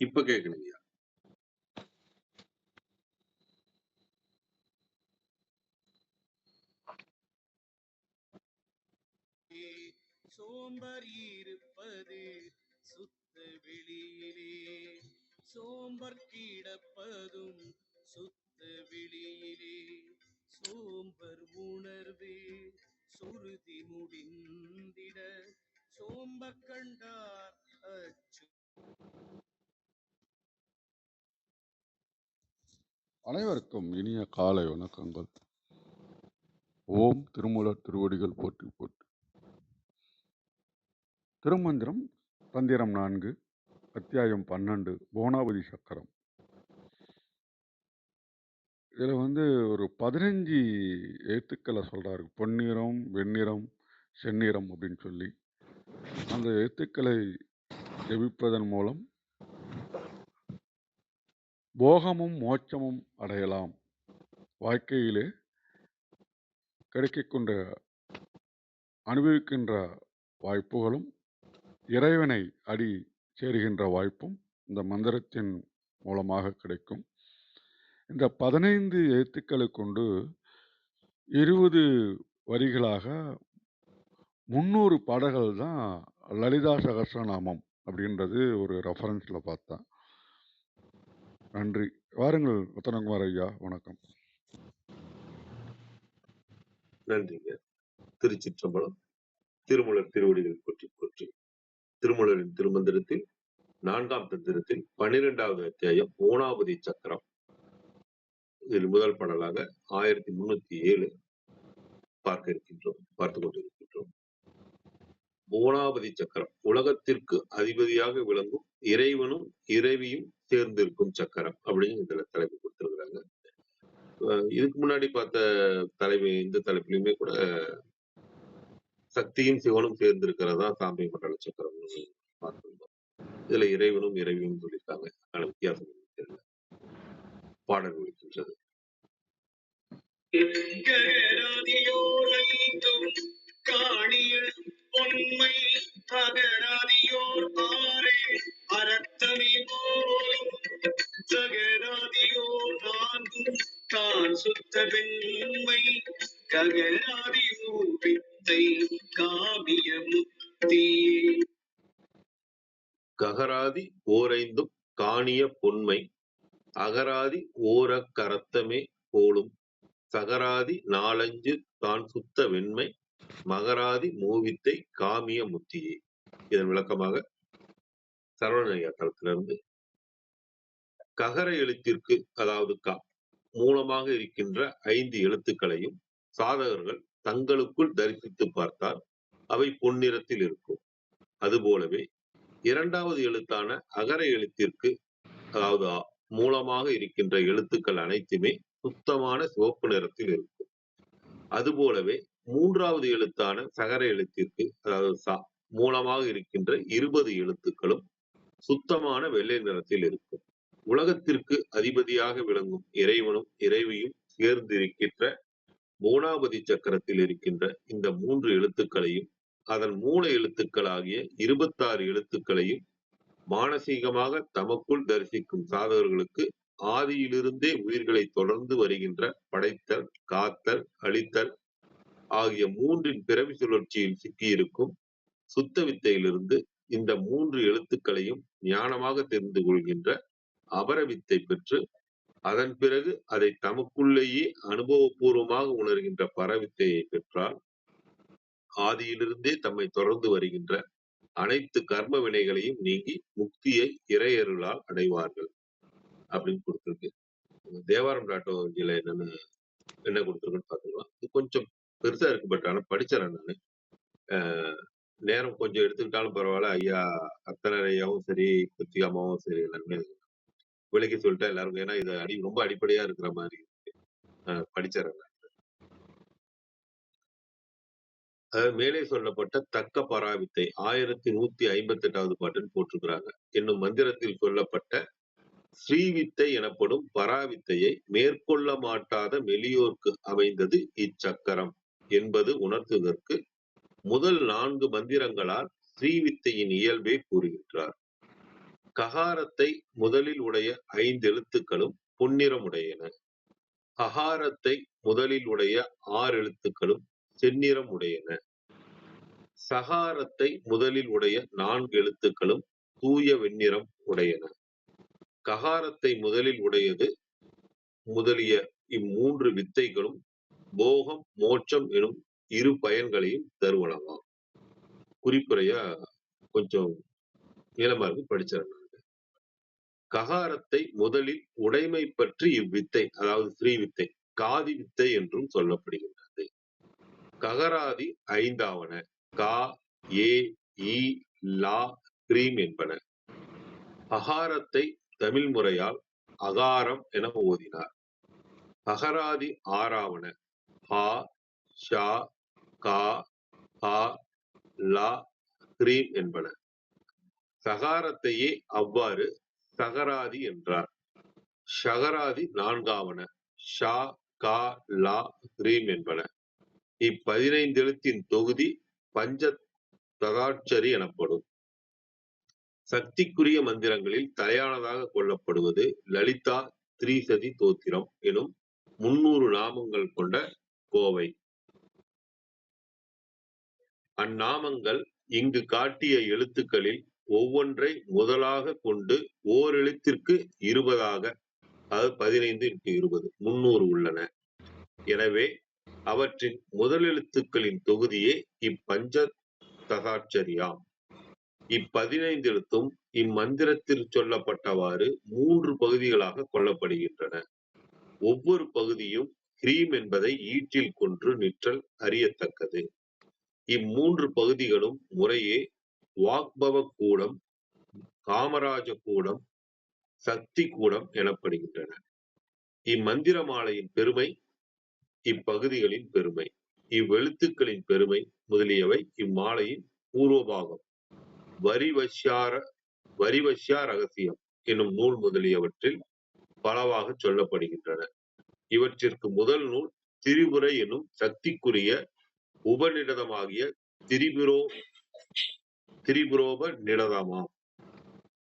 இப்ப கேக்குதுங்கய்யா. சோம்பர் இருப்பது சுத்த வெளியிலே, சோம்பர் கிடப்பதும் சுத்த வெளியிலே, சோம்பர் உணர்வு சுருதி முடிந்திட, சோம்பர் கண்டார் அச்சு. அனைவருக்கும் இனிய காலை வணக்கங்கள். ஓம் திருமூலர் திருவடிகள் போற்றி போற்றி. திருமந்திரம் தந்திரம் 4 அத்தியாயம் 12 போனாபதி சக்கரம். இதுல ஒரு 15 எழுத்துக்களை சொல்றாரு. பொன்னிறம், வெண்ணிறம், செந்நிறம் அப்படின்னு சொல்லி அந்த எழுத்துக்களை ஜெபிப்பதன் மூலம் போகமும் மோட்சமும் அடையலாம். வாழ்க்கையிலே கிடைக்கின்ற அனுபவிக்கின்ற வாய்ப்புகளும் இறைவனை அடி சேருகின்ற வாய்ப்பும் இந்த மந்திரத்தின் மூலமாக கிடைக்கும். இந்த 15 எழுத்துக்களை கொண்டு 20 வரிகளாக 300 பாடல்கள் தான் லலிதா சகஸ்ரநாமம் அப்படின்றது ஒரு ரெஃபரன்ஸ்ல பார்த்தேன். நன்றி. வாருங்கள் ரத்தனகுமார் ஐயா, வணக்கம். நன்றிங்க. திருச்சிற்றம்பலம். திருமூலர் திருவடிகள் போற்றி போற்றி. திருமூலரின் திருமந்திரத்தில் 4ஆம் தந்திரத்தில் 12வது அத்தியாயம் ஓணாபதி சக்கரம். இதில் முதல் பாடலாக 1307 பார்த்து கொண்டிருக்கின்றோம். ஓணாபதி சக்கரம் உலகத்திற்கு அதிபதியாக விளங்கும் இறைவனும் இறைவியும் சேர்ந்திருக்கும் சக்கரம் அப்படின்னு இதுல தலைப்பு கொடுத்திருக்கிறாங்க. இதுக்கு முன்னாடி பார்த்த இந்த தலைப்பிலுமே கூட சக்தியும் சிவனும் சேர்ந்திருக்கிறதா சாம்பை மண்டல சக்கரம் பார்த்திருந்தோம். இதுல இறைவனும் இறைவியும் சொல்லியிருக்காங்க. அதனால வித்தியாசம் தெரியல. பாடல் ஒழிக்கின்றது. காணியல் பொன்மை பகராதியோர் ஆரே அறத்தமே போலும், சகராதியோர் நான்கும் தான் சுத்த வெண்மை, ககராதி ஊபித்தை காமிய முத்தியே. ககராதி ஓரைந்தும் காணிய பொன்மை, அகராதி ஓரக் கரத்தமே போலும், சகராதி 4 தான் சுத்த வெண்மை, மகராதி மூவித்தை காமிய முத்தியே. இதன் விளக்கமாக சரவணையா தளத்திலிருந்து ககர எழுத்திற்கு அதாவது க மூலமாக இருக்கின்ற 5 எழுத்துக்களையும் சாதகர்கள் தங்களுக்குள் தரிசித்து பார்த்தால் அவை பொன்னிறத்தில் இருக்கும். அதுபோலவே 2வது எழுத்தான அகர எழுத்திற்கு அதாவது மூலமாக இருக்கின்ற எழுத்துக்கள் அனைத்துமே சுத்தமான சிவப்பு நிறத்தில் இருக்கும். அதுபோலவே 3வது எழுத்தான சகர எழுத்திற்கு அதாவது சா மூலமாக இருக்கின்ற 20 எழுத்துக்களும் சுத்தமான வெள்ளை நிறத்தில் இருக்கும். உலகத்திற்கு அதிபதியாக விளங்கும் இறைவனும் இறைவியும் சேர்ந்திருக்கின்ற போனாபதி சக்கரத்தில் இருக்கின்ற இந்த 3 எழுத்துக்களையும் அதன் மூல எழுத்துக்களாகிய 26 எழுத்துக்களையும் மானசீகமாக தமக்குள் தரிசிக்கும் சாதகர்களுக்கு ஆதியிலிருந்தே உயிர்களை தொடர்ந்து வருகின்ற படைத்தல், காத்தல், அழித்தல் ஆகிய 3 பிறவி சுழற்சியில் சிக்கியிருக்கும் சுத்த வித்தையிலிருந்து இந்த 3 எழுத்துக்களையும் ஞானமாக தெரிந்து கொள்கின்ற அபரவித்தை பெற்று அதன் பிறகு அதை தமக்குள்ளேயே அனுபவபூர்வமாக உணர்கின்ற பரவித்தையை பெற்றால் ஆதியிலிருந்தே தம்மை தொடர்ந்து வருகின்ற அனைத்து கர்ம வினைகளையும் நீங்கி முக்தியை இறையருளால் அடைவார்கள் அப்படின்னு கொடுத்திருக்கு. தேவாரம் டாட்டோஜில என்ன கொடுத்துருக்குன்னு பாத்துக்கலாம். இது கொஞ்சம் பெருசா இருக்கு, பட் ஆனா படிச்சிடறேன் நானு. நேரம் கொஞ்சம் எடுத்துக்கிட்டாலும் பரவாயில்ல. ஐயா அத்தனர் ஐயாவும் சரி, கிருத்திகாமாவும் சரி, எல்லாருமே விலைக்கு சொல்லிட்டா எல்லாருக்கும். ஏன்னா இது ரொம்ப அடிப்படையா இருக்கிற மாதிரி படிச்சிடறேன். மேலே சொல்லப்பட்ட தக்க பராவித்தை 1158வது பாட்டுன்னு போட்டிருக்கிறாங்க. என்னும் மந்திரத்தில் சொல்லப்பட்ட ஸ்ரீவித்தை எனப்படும் பராவித்தையை மேற்கொள்ள மாட்டாத மெலியோர்க்கு அமைந்தது இச்சக்கரம் என்பது உணர்த்துவதற்கு முதல் 4 மந்திரங்களால் ஸ்ரீவித்தையின் இயல்பை கூறுகின்றார். ககாரத்தை முதலில் உடைய 5 எழுத்துக்களும் பொன்னிறமுடையன. ககாரத்தை முதலில் உடைய 6 எழுத்துக்களும் செந்நிறம் உடையன. சகாரத்தை முதலில் உடைய 4 எழுத்துக்களும் தூய வெண்ணிறம் உடையன. ககாரத்தை முதலில் உடையது முதலிய இம்மூன்று வித்தைகளும் போகம், மோட்சம் எனும் இரு பயன்களையும் தருவனவாம். குறிப்புரையா கொஞ்சம் நீளமா இருக்கு, படிச்சிடறேன். ககாரத்தை முதலில் உடைமை பற்றி இவ்வித்தை, அதாவது ஸ்ரீ வித்தை, காதி வித்தை என்றும் சொல்லப்படுகின்றது. ககராதி 5ஆவன கா, ஏ, ஈ, லா, கிரீம் என்பன. அகாரத்தை தமிழ் முறையால் அகாரம் என ஓதினார். அகராதி 6ஆவன ஹா, ஷா, கா, ஹா, லா, கிரீம் என்பன. சகாரத்தையே அவ்வாறு சகராதி என்றார். ஷகராதி 4ஆவன ஷா, கா, லா, கிரீம் என்பன. இ15 எழுத்தின் தொகுதி பஞ்ச ததாட்சரி எனப்படும். சக்திக்குரிய மந்திரங்களில் தலையானதாக கொள்ளப்படுவது லலிதா திரிசதி தோத்திரம் எனும் 300 நாமங்கள் கொண்ட கோவை. அந்நாமங்கள் இங்கு காட்டிய எழுத்துக்களில் ஒவ்வொன்றை முதலாக கொண்டு ஓரெழுத்திற்கு 20ஆக, அதாவது 15x20 300 உள்ளன. எனவே அவற்றின் முதலெழுத்துக்களின் தொகுதியே இப்பஞ்ச தசாட்சரியாம். இ15 எழுத்தும் இம்மந்திரத்தில் சொல்லப்பட்டவாறு 3 பகுதிகளாக கொள்ளப்படுகின்றன. ஒவ்வொரு பகுதியும் கிரீம் என்பதை ஈற்றில் கொன்று நிற்றல் அறியத்தக்கது. இம்மூன்று பகுதிகளும் முறையே வாக்பவ கூடம், காமராஜ கூடம், சக்தி கூடம் எனப்படுகின்றன. இம்மந்திர மாலையின் பெருமை, இப்பகுதிகளின் பெருமை, இவ்வெழுத்துக்களின் பெருமை முதலியவை இம்மாலையின் பூர்வபாகம், வரிவஷ்யா ரகசியம் என்னும் நூல் முதலியவற்றில் பலவாக சொல்லப்படுகின்றன. இவற்றிற்கு முதல் நூல் திரிபுரை என்னும் சக்திக்குரிய உபநிடதமாகிய திரிபுரோப நிடதமாம்.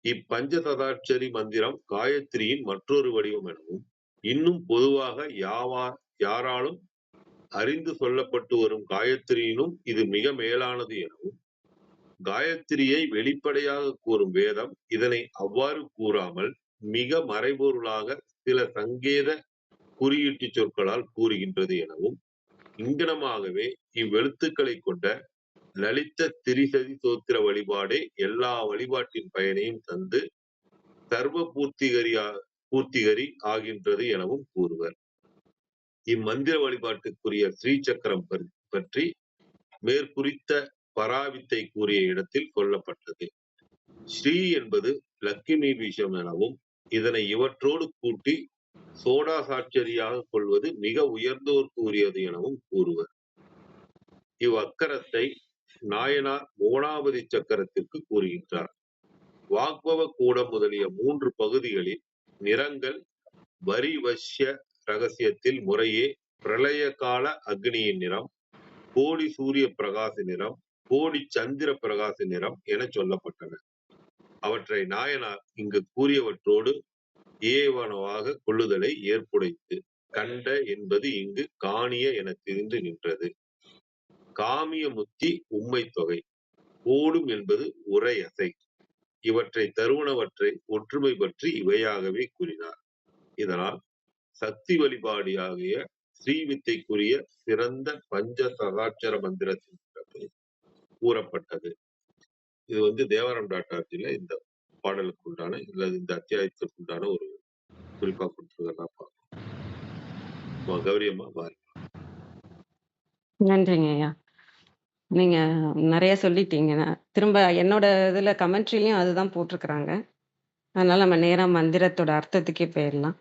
இப்பஞ்சததாட்சரி மந்திரம் காயத்ரியின் மற்றொரு வடிவம் எனவும், இன்னும் பொதுவாக யாராலும் அறிந்து சொல்லப்பட்டு வரும் காயத்ரியினும் இது மிக மேலானது எனவும், காயத்ரியை வெளிப்படையாக கூறும் வேதம் இதனை அவ்வாறு கூறாமல் மிக மறைபொருளாக சில சங்கேத குறியீட்டு சொற்களால் கூறுகின்றது எனவும், இங்கனமாகவே இவ்வெழுத்துக்களை கொண்ட லலித திரிசதி சோத்திர வழிபாடே எல்லா வழிபாட்டின் பயனையும் தந்து சர்வ பூர்த்திகரி ஆகின்றது எனவும் கூறுவர். இம்மந்திர வழிபாட்டுக்குரிய ஸ்ரீ சக்கரம் பற்றி மேற்குறித்த பராவித்தை கூறிய இடத்தில் சொல்லப்பட்டது. ஸ்ரீ என்பது லட்சுமி பீஷம் எனவும், இதனை இவற்றோடு கூட்டி சோடாசாட்சரியாக கொள்வது மிக உயர்ந்தோர்க்கு உரியது எனவும் கூறுவர். இவ்வக்கரத்தை நாயனார் மோனாபதி சக்கரத்திற்கு கூறுகின்றார். வாக்பவ கூடம் முதலிய 3 பகுதிகளில் நிறங்கள் வரிவஷ்ய ரகசியத்தில் முறையே பிரளய கால அக்னியின் நிறம், கோடி சூரிய பிரகாச நிறம், கோடி சந்திர பிரகாச நிறம் என சொல்லப்பட்டன. அவற்றை நாயனார் இங்கு கூறியவற்றோடு ஏவனவாக கொள்ளுதலை ஏற்புடைத்து கண்ட என்பது இங்கு காணிய என தெரிந்து நின்றது. காமிய முத்தி உம்மை தொகை, ஓடும் என்பது உரையசை. இவற்றை தருவனவற்றை ஒற்றுமை பற்றி இவையாகவே கூறினார். இதனால் சக்தி வழிபாடியாகிய ஸ்ரீவித்தைக்குரிய சிறந்த பஞ்ச சதாட்சர மந்திரத்தின் கூறப்பட்டது. இது தேவரம் டாட்டார்ஜில இந்த பாடலுக்கு உண்டான இல்ல இந்த அத்தியாயத்திற்கு உண்டான ஒரு குறிப்பா கொடுத்துருக்கா பார்க்கணும். கௌரி அம்மா பாருங்க. நன்றிங்க ஐயா. நீங்க நிறைய சொல்லிட்டீங்க. திரும்ப என்னோட இதுல கமெண்ட்ரிலையும் அதுதான் போட்டிருக்கிறாங்க. அதனால நம்ம நேரா மந்திரத்தோட அர்த்தத்துக்கே போயிடலாம்.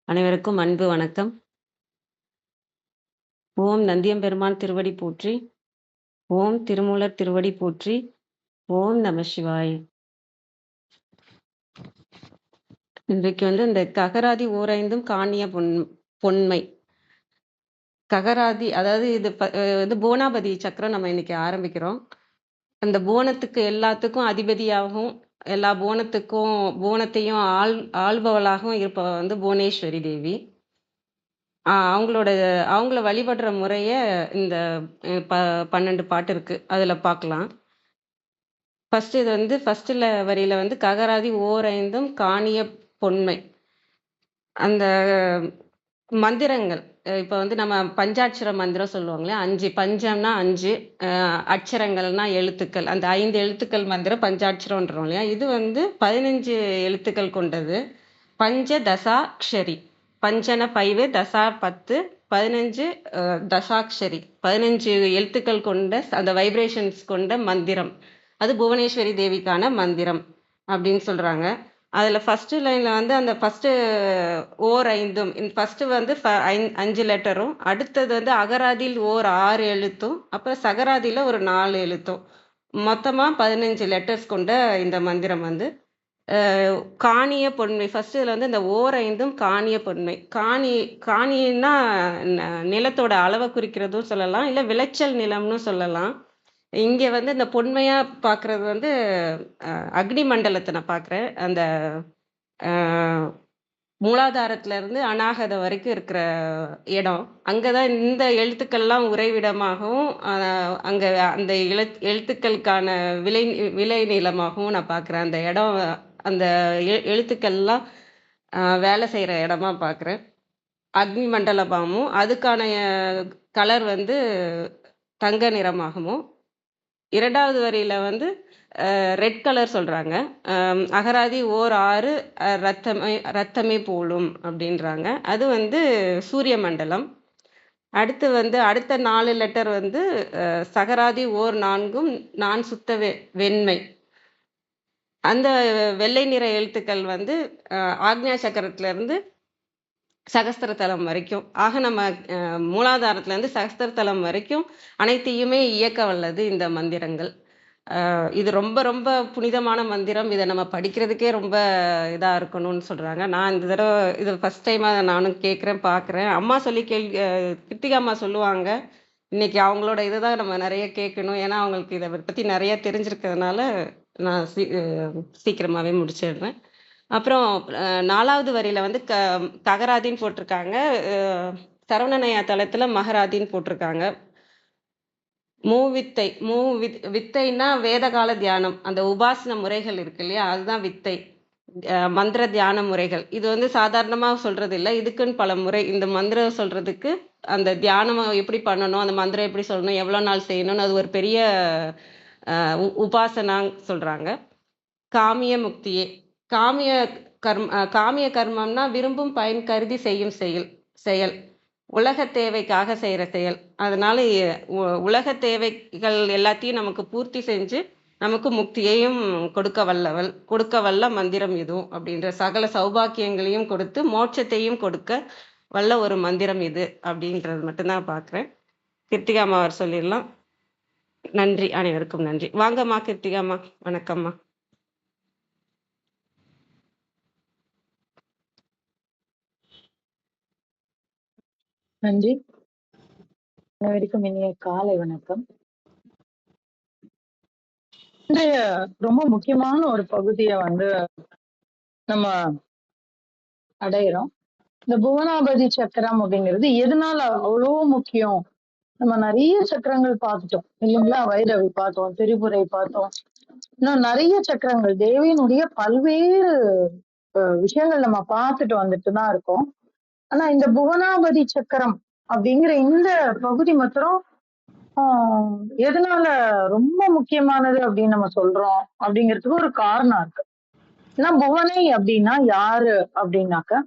அனைவருக்கும் அன்பு வணக்கம். ஓம் நந்தியம்பெருமான் திருவடி போற்றி, ஓம் திருமூலர் திருவடி போற்றி, ஓம் நம சிவாய். இன்றைக்கு இந்த ககராதி ஓரைந்தும் காணிய பொன்மை ககராதி, அதாவது இது போனாபதி சக்கரம் நம்ம இன்னைக்கு ஆரம்பிக்கிறோம். அந்த போனத்துக்கு எல்லாத்துக்கும் அதிபதியாகவும் எல்லா புவனத்தையும் ஆள்பவளாகவும் இருப்பவ வந்து புவனேஸ்வரி தேவி. அவங்கள வழிபடுற முறைய இந்த 12 பாட்டு இருக்கு. அதுல பார்க்கலாம். இது வந்து ஃபர்ஸ்ட்ல வரியில வந்து ககராதி ஓரைந்தும் காணிய பொன்மை. அந்த மந்திரங்கள் இப்ப வந்து நம்ம பஞ்சாட்சர மந்திரம் சொல்லுவாங்க இல்லையா? 5 பஞ்சம்னா 5 அட்சரங்கள்னா எழுத்துக்கள். அந்த 5 எழுத்துக்கள் மந்திரம் பஞ்சாட்சரம்ன்றோம் இல்லையா? இது வந்து 15 எழுத்துக்கள் கொண்டது. பஞ்ச தசாக்ஷரி. பஞ்சன 5 தசா 10 15 தசாக்ஷரி. 15 எழுத்துக்கள் கொண்ட அந்த வைப்ரேஷன்ஸ் கொண்ட மந்திரம். அது புவனேஸ்வரி தேவிக்கான மந்திரம் அப்படின்னு சொல்றாங்க. அதுல ஃபர்ஸ்ட் லைன்ல வந்து அந்த ஃபர்ஸ்ட் ஓர் ஐந்தும் ஃபர்ஸ்ட் வந்து 5 லெட்டரும், அடுத்தது வந்து அகராதியில் ஓர் 6 எழுத்தும், அப்புறம் சகராதியில ஒரு 4 எழுத்தும், மொத்தமா 15 லெட்டர்ஸ் கொண்ட இந்த மந்திரம் வந்து காணிய பொன்மை. ஃபர்ஸ்ட் இதுல வந்து இந்த ஓர் ஐந்தும் காணிய பொன்மை. காணின்னா நிலத்தோட அளவை குறிக்கிறதும் சொல்லலாம், இல்ல விளைச்சல் நிலம்னு சொல்லலாம். இங்க வந்து இந்த பொன்மையா பார்க்கறது வந்து அக்னி மண்டலத்தை நான் பார்க்குறேன். அந்த மூலாதாரத்துல இருந்து அநாகதம் வரைக்கும் இருக்கிற இடம். அங்கதான் இந்த எழுத்துக்கள்லாம் உறைவிடமாகவும் அங்க அந்த எழுத்துக்களுக்கான விளை நிலமாகவும் நான் பார்க்குறேன். அந்த இடம் அந்த எழுத்துக்கள்லாம் வேலை செய்யற இடமா பார்க்குறேன். அக்னி மண்டலமாகவும் அதுக்கான கலர் வந்து தங்க நிறமாகவும், 2வது வரியில வந்து ரெட் கலர் சொல்றாங்க. அகராதி ஓர் 6 ரத்தமே போலும் அப்படின்றாங்க. அது வந்து சூரிய மண்டலம். அடுத்து வந்து அடுத்த 4 லெட்டர் வந்து சகராதி ஓர் 4ம் நான் சுத்த வெண்மை. அந்த வெள்ளை நிற எழுத்துக்கள் வந்து ஆக்ஞா சக்கரத்துல இருந்து சகஸ்திரதலம் வரைக்கும். ஆக நம்ம மூலாதாரத்துல இருந்து சகஸ்திரதலம் வரைக்கும் அனைத்தையுமே இயக்க வல்லது இந்த மந்திரங்கள். இது ரொம்ப ரொம்ப புனிதமான மந்திரம். இதை நம்ம படிக்கிறதுக்கே ரொம்ப இதா இருக்கணும்னு சொல்றாங்க. நான் இந்த தடவை இது ஃபர்ஸ்ட் டைமா நானும் கேட்குறேன், பார்க்குறேன். அம்மா சொல்லி கிருத்திகா அம்மா சொல்லுவாங்க. இன்னைக்கு அவங்களோட இதுதான் நம்ம நிறைய கேட்கணும். ஏன்னா அவங்களுக்கு இதை பத்தி நிறைய தெரிஞ்சிருக்கிறதுனால நான் சீக்கிரமாவே முடிச்சிடுறேன். அப்புறம் 4வது வரியில வந்து ககராதின்னு போட்டிருக்காங்க. சரவணனையா தளத்துல மகராதின்னு போட்டிருக்காங்க. வித்தைன்னா வேதகால தியானம். அந்த உபாசன முறைகள் இருக்கு இல்லையா? அதுதான் வித்தை. மந்திர தியான முறைகள். இது வந்து சாதாரணமா சொல்றது இல்லை. இதுக்குன்னு பல முறை. இந்த மந்திரம் சொல்றதுக்கு அந்த தியானம் எப்படி பண்ணணும், அந்த மந்திரம் எப்படி சொல்லணும், எவ்வளவு நாள் செய்யணும்னு அது ஒரு பெரிய உபாசனா சொல்றாங்க. காமிய முக்தியே. காமிய கர்மம்னா விரும்பும் பயன் கருதி செய்யும் செயல். உலக தேவைக்காக செய்யற செயல். அதனால உலக தேவைகள் எல்லாத்தையும் நமக்கு பூர்த்தி செஞ்சு நமக்கு முக்தியையும் கொடுக்க வல்ல மந்திரம் இதுவும் அப்படின்ற சகல சௌபாக்கியங்களையும் கொடுத்து மோட்சத்தையும் கொடுக்க வல்ல ஒரு மந்திரம் இது அப்படின்றது மட்டும்தான் பார்க்குறேன். கிருத்திகாமா அவர் சொல்லிடலாம். நன்றி, அனைவருக்கும் நன்றி. வாங்கம்மா கிருத்திகாமா. வணக்கம்மா. நன்றி. அனைவருக்கும் இனிய காலை வணக்கம். இன்றைய ரொம்ப முக்கியமான ஒரு பகுதியை வந்து நம்ம அடையிறோம். இந்த புவனாபதி சக்கரம் அப்படிங்கிறது எதனால அவ்வளோ முக்கியம்? நம்ம நிறைய சக்கரங்கள் பார்த்துட்டோம் இல்லைங்களா? வைரவி பார்த்தோம், திரிபுரை பார்த்தோம், இன்னும் நிறைய சக்கரங்கள் தேவியினுடைய பல்வேறு விஷயங்கள் நம்ம பார்த்துட்டு வந்துட்டு தான் இருக்கோம். ஆனா இந்த புவனாபதி சக்கரம் அப்படிங்கிற இந்த பகுதி மாத்திரம் எதனால ரொம்ப முக்கியமானது அப்படின்னு நம்ம சொல்றோம் அப்படிங்கிறதுக்கு ஒரு காரணம் இருக்கு. ஏன்னா புவனை அப்படின்னா யாரு அப்படின்னாக்க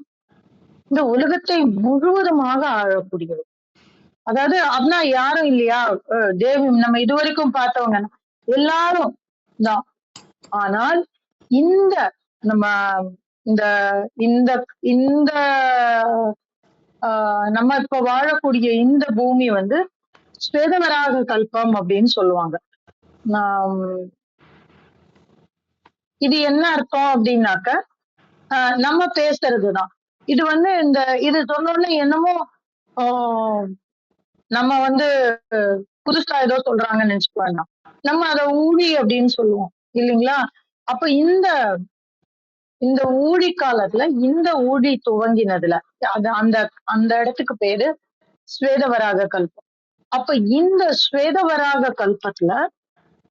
இந்த உலகத்தை முழுவதுமாக ஆழக்கூடியது. அதாவது அப்படின்னா யாரும் இல்லையா? தேவி நம்ம இதுவரைக்கும் பார்த்தவங்க எல்லாரும் தான். ஆனால் இந்த நம்ம இந்த இந்த இந்த நம்ம இப்ப வாழக்கூடிய இந்த பூமி வந்து ஸ்வேதவராக கல்பம் அப்படின்னு சொல்லுவாங்க. இது என்ன அர்த்தம் அப்படின்னாக்க நம்ம பேசுறதுதான். இது வந்து இது சொன்னோடனே என்னமோ நம்ம வந்து புதுசா ஏதோ சொல்றாங்கன்னு நினைச்சுக்க வேண்டாம். நம்ம அதை ஊழி அப்படின்னு சொல்லுவோம் இல்லைங்களா? அப்ப இந்த இந்த ஊழி காலத்துல இந்த ஊழி துவங்கினதுல அந்த அந்த இடத்துக்கு பேரு ஸ்வேதவராக கல்பம். அப்ப இந்த ஸ்வேதவராக கல்பத்துல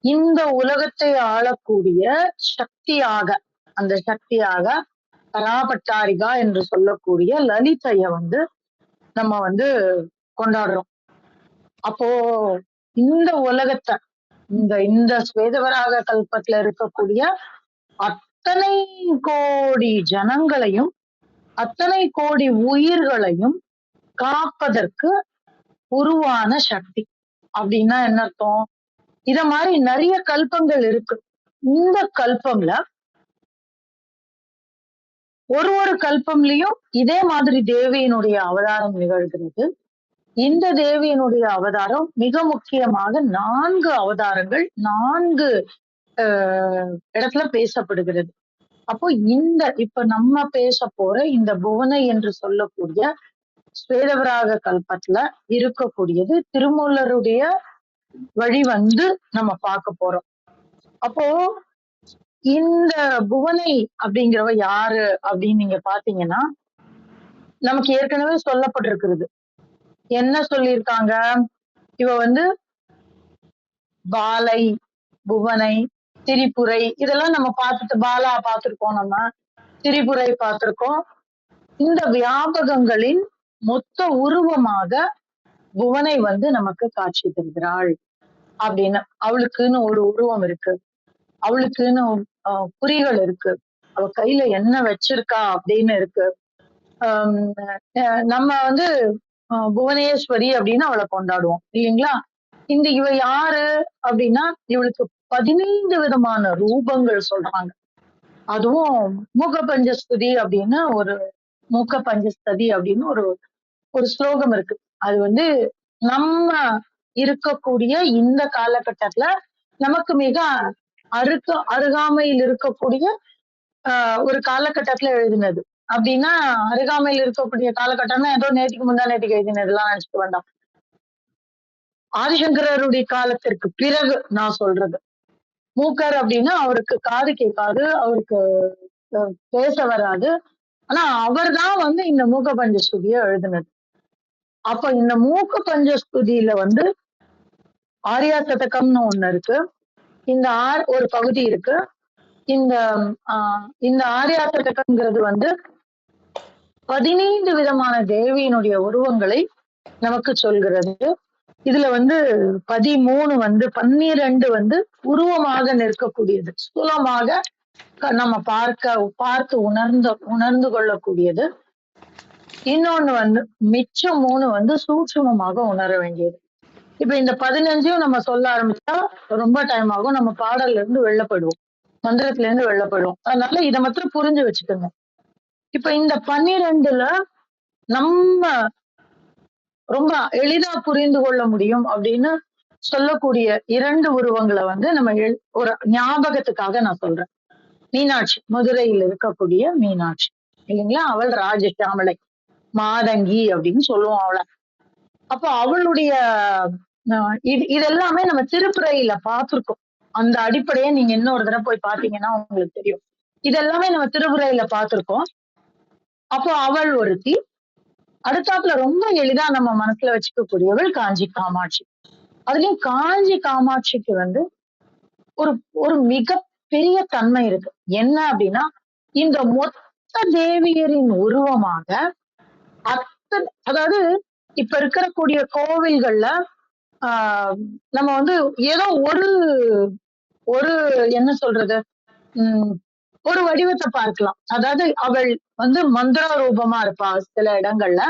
இந்த உலகத்தை ஆளக்கூடிய சக்தியாக, அந்த சக்தியாக பராபட்டாரிகா என்று சொல்லக்கூடிய லலிதைய நம்ம கொண்டாடுறோம். அப்போ இந்த உலகத்தை இந்த ஸ்வேதவராக கல்பத்துல இருக்கக்கூடிய அத்தனை கோடி ஜனங்களையும் அத்தனை கோடி உயிர்களையும் காப்பதற்கு உருவான சக்தி. அப்படின்னா என்ன அர்த்தம்? இத மாதிரி நிறைய கல்பங்கள் இருக்கு. இந்த கல்பம்ல ஒரு கல்பம்லயும் இதே மாதிரி தேவியினுடைய அவதாரம் நிகழ்கிறது. இந்த தேவியினுடைய அவதாரம் மிக முக்கியமாக 4 அவதாரங்கள் 4 இடத்துல பேசப்படுகிறது. அப்போ இப்ப நம்ம பேச போற இந்த புவனை என்று சொல்லக்கூடிய ஸ்வேதவராக கல்பத்துல இருக்கக்கூடியது திருமூலருடைய வழி நம்ம பார்க்க போறோம். அப்போ இந்த புவனை அப்படிங்கிறவ யாரு அப்படின்னு நீங்க பாத்தீங்கன்னா, நமக்கு ஏற்கனவே சொல்லப்பட்டிருக்கிறது. என்ன சொல்லியிருக்காங்க? இவ பாலை, புவனை, திரிபுரை இதெல்லாம் நம்ம பாலா பார்த்திருக்கோம், நம்ம திரிபுரை பார்த்திருக்கோம். இந்த வியாபகங்களின் மொத்த உருவமாக புவனை நமக்கு காட்சி தருகிறாள் அப்படின்னு. அவளுக்குன்னு ஒரு உருவம் இருக்கு, அவளுக்குன்னு குறிகள் இருக்கு, அவ கையில என்ன வச்சிருக்கா அப்படின்னு இருக்கு. நம்ம புவனேஸ்வரி அப்படின்னு அவளை கொண்டாடுவோம் இல்லைங்களா? இவ யாரு அப்படின்னா, இவளுக்கு 15 விதமான ரூபங்கள் சொல்றாங்க. அதுவும் மூக்க பஞ்சஸ்துதி அப்படின்னு மூக்க பஞ்சஸ்ததி அப்படின்னு ஒரு ஸ்லோகம் இருக்கு. அது நம்ம இருக்கக்கூடிய இந்த காலகட்டத்துல நமக்கு மிக அருகாமையில் இருக்கக்கூடிய ஒரு காலகட்டத்துல எழுதினது. அப்படின்னா அருகாமையில் இருக்கக்கூடிய காலகட்டம்னா ஏதோ நேற்றுக்கு முந்தா நேற்றுக்கு எழுதினதுலாம் நினைச்சுக்க வேண்டாம். ஆதிசங்கரருடைய காலத்திற்கு பிறகு நான் சொல்றது. மூக்கர் அப்படின்னா அவருக்கு காது கேட்காது, அவருக்கு பேச வராது. ஆனா அவர் தான் இந்த மூக்க பஞ்சஸ்துதிய எழுதினது. அப்ப இந்த மூக்க பஞ்சஸ்துதியில ஆர்யா சதகம்னு ஒண்ணு இருக்கு. இந்த ஒரு பகுதி இருக்கு. இந்த ஆர்யா சதகம்ங்கிறது 15 விதமான தேவியினுடைய உருவங்களை நமக்கு சொல்கிறது. இதுல 13 12 உருவமாக நிற்கக்கூடியது, ஸ்தூலமாக நம்ம பார்த்து உணர்ந்து கொள்ளக்கூடியது. இன்னொன்னு மிச்சம் 3 சூட்சுமமாக உணர வேண்டியது. இப்ப இந்த 15 நம்ம சொல்ல ஆரம்பிச்சா ரொம்ப டைம் ஆகும். நம்ம பாடல்ல இருந்து வெளிலப்படுவோம், மந்திரத்துல இருந்து வெளிலப்படுவோம். அதனால இதை மாத்திரம் புரிஞ்சு வச்சுக்கோங்க. இப்ப இந்த 12ல நம்ம ரொம்ப எளிதா புரிந்து கொள்ள முடியும் அப்படின்னு சொல்லக்கூடிய 2 உருவங்களை நம்ம ஒரு ஞாபகத்துக்காக நான் சொல்றேன். மீனாட்சி, மதுரையில் இருக்கக்கூடிய மீனாட்சி இல்லைங்களா? அவள் ராஜசாமலை, மாதங்கி அப்படின்னு சொல்லுவோம் அவளை. அப்ப அவளுடைய இதெல்லாமே நம்ம திருப்புறையில பார்த்திருக்கோம். அந்த அடிப்படையை நீங்க இன்னொரு தடவை போய் பாத்தீங்கன்னா உங்களுக்கு தெரியும். இதெல்லாமே நம்ம திருப்புறையில பார்த்திருக்கோம். அப்போ அவள் ஒருத்தி. அடுத்தாப்புல ரொம்ப எளிதா நம்ம மனசுல வச்சுக்கக்கூடியவள் காஞ்சி காமாட்சி. அதுலயும் காஞ்சி காமாட்சிக்கு ஒரு ஒரு மிக பெரிய தன்மை இருக்கு. என்ன அப்படின்னா, இந்த மொத்த தேவியரின் உருவமாக அதாவது இப்ப இருக்கக்கூடிய கோவில்கள்ல நம்ம ஏதோ ஒரு என்ன சொல்றது ஒரு வடிவத்தை பார்க்கலாம். அதாவது அவள் மந்திர ரூபமா இருப்பா சில இடங்கள்ல,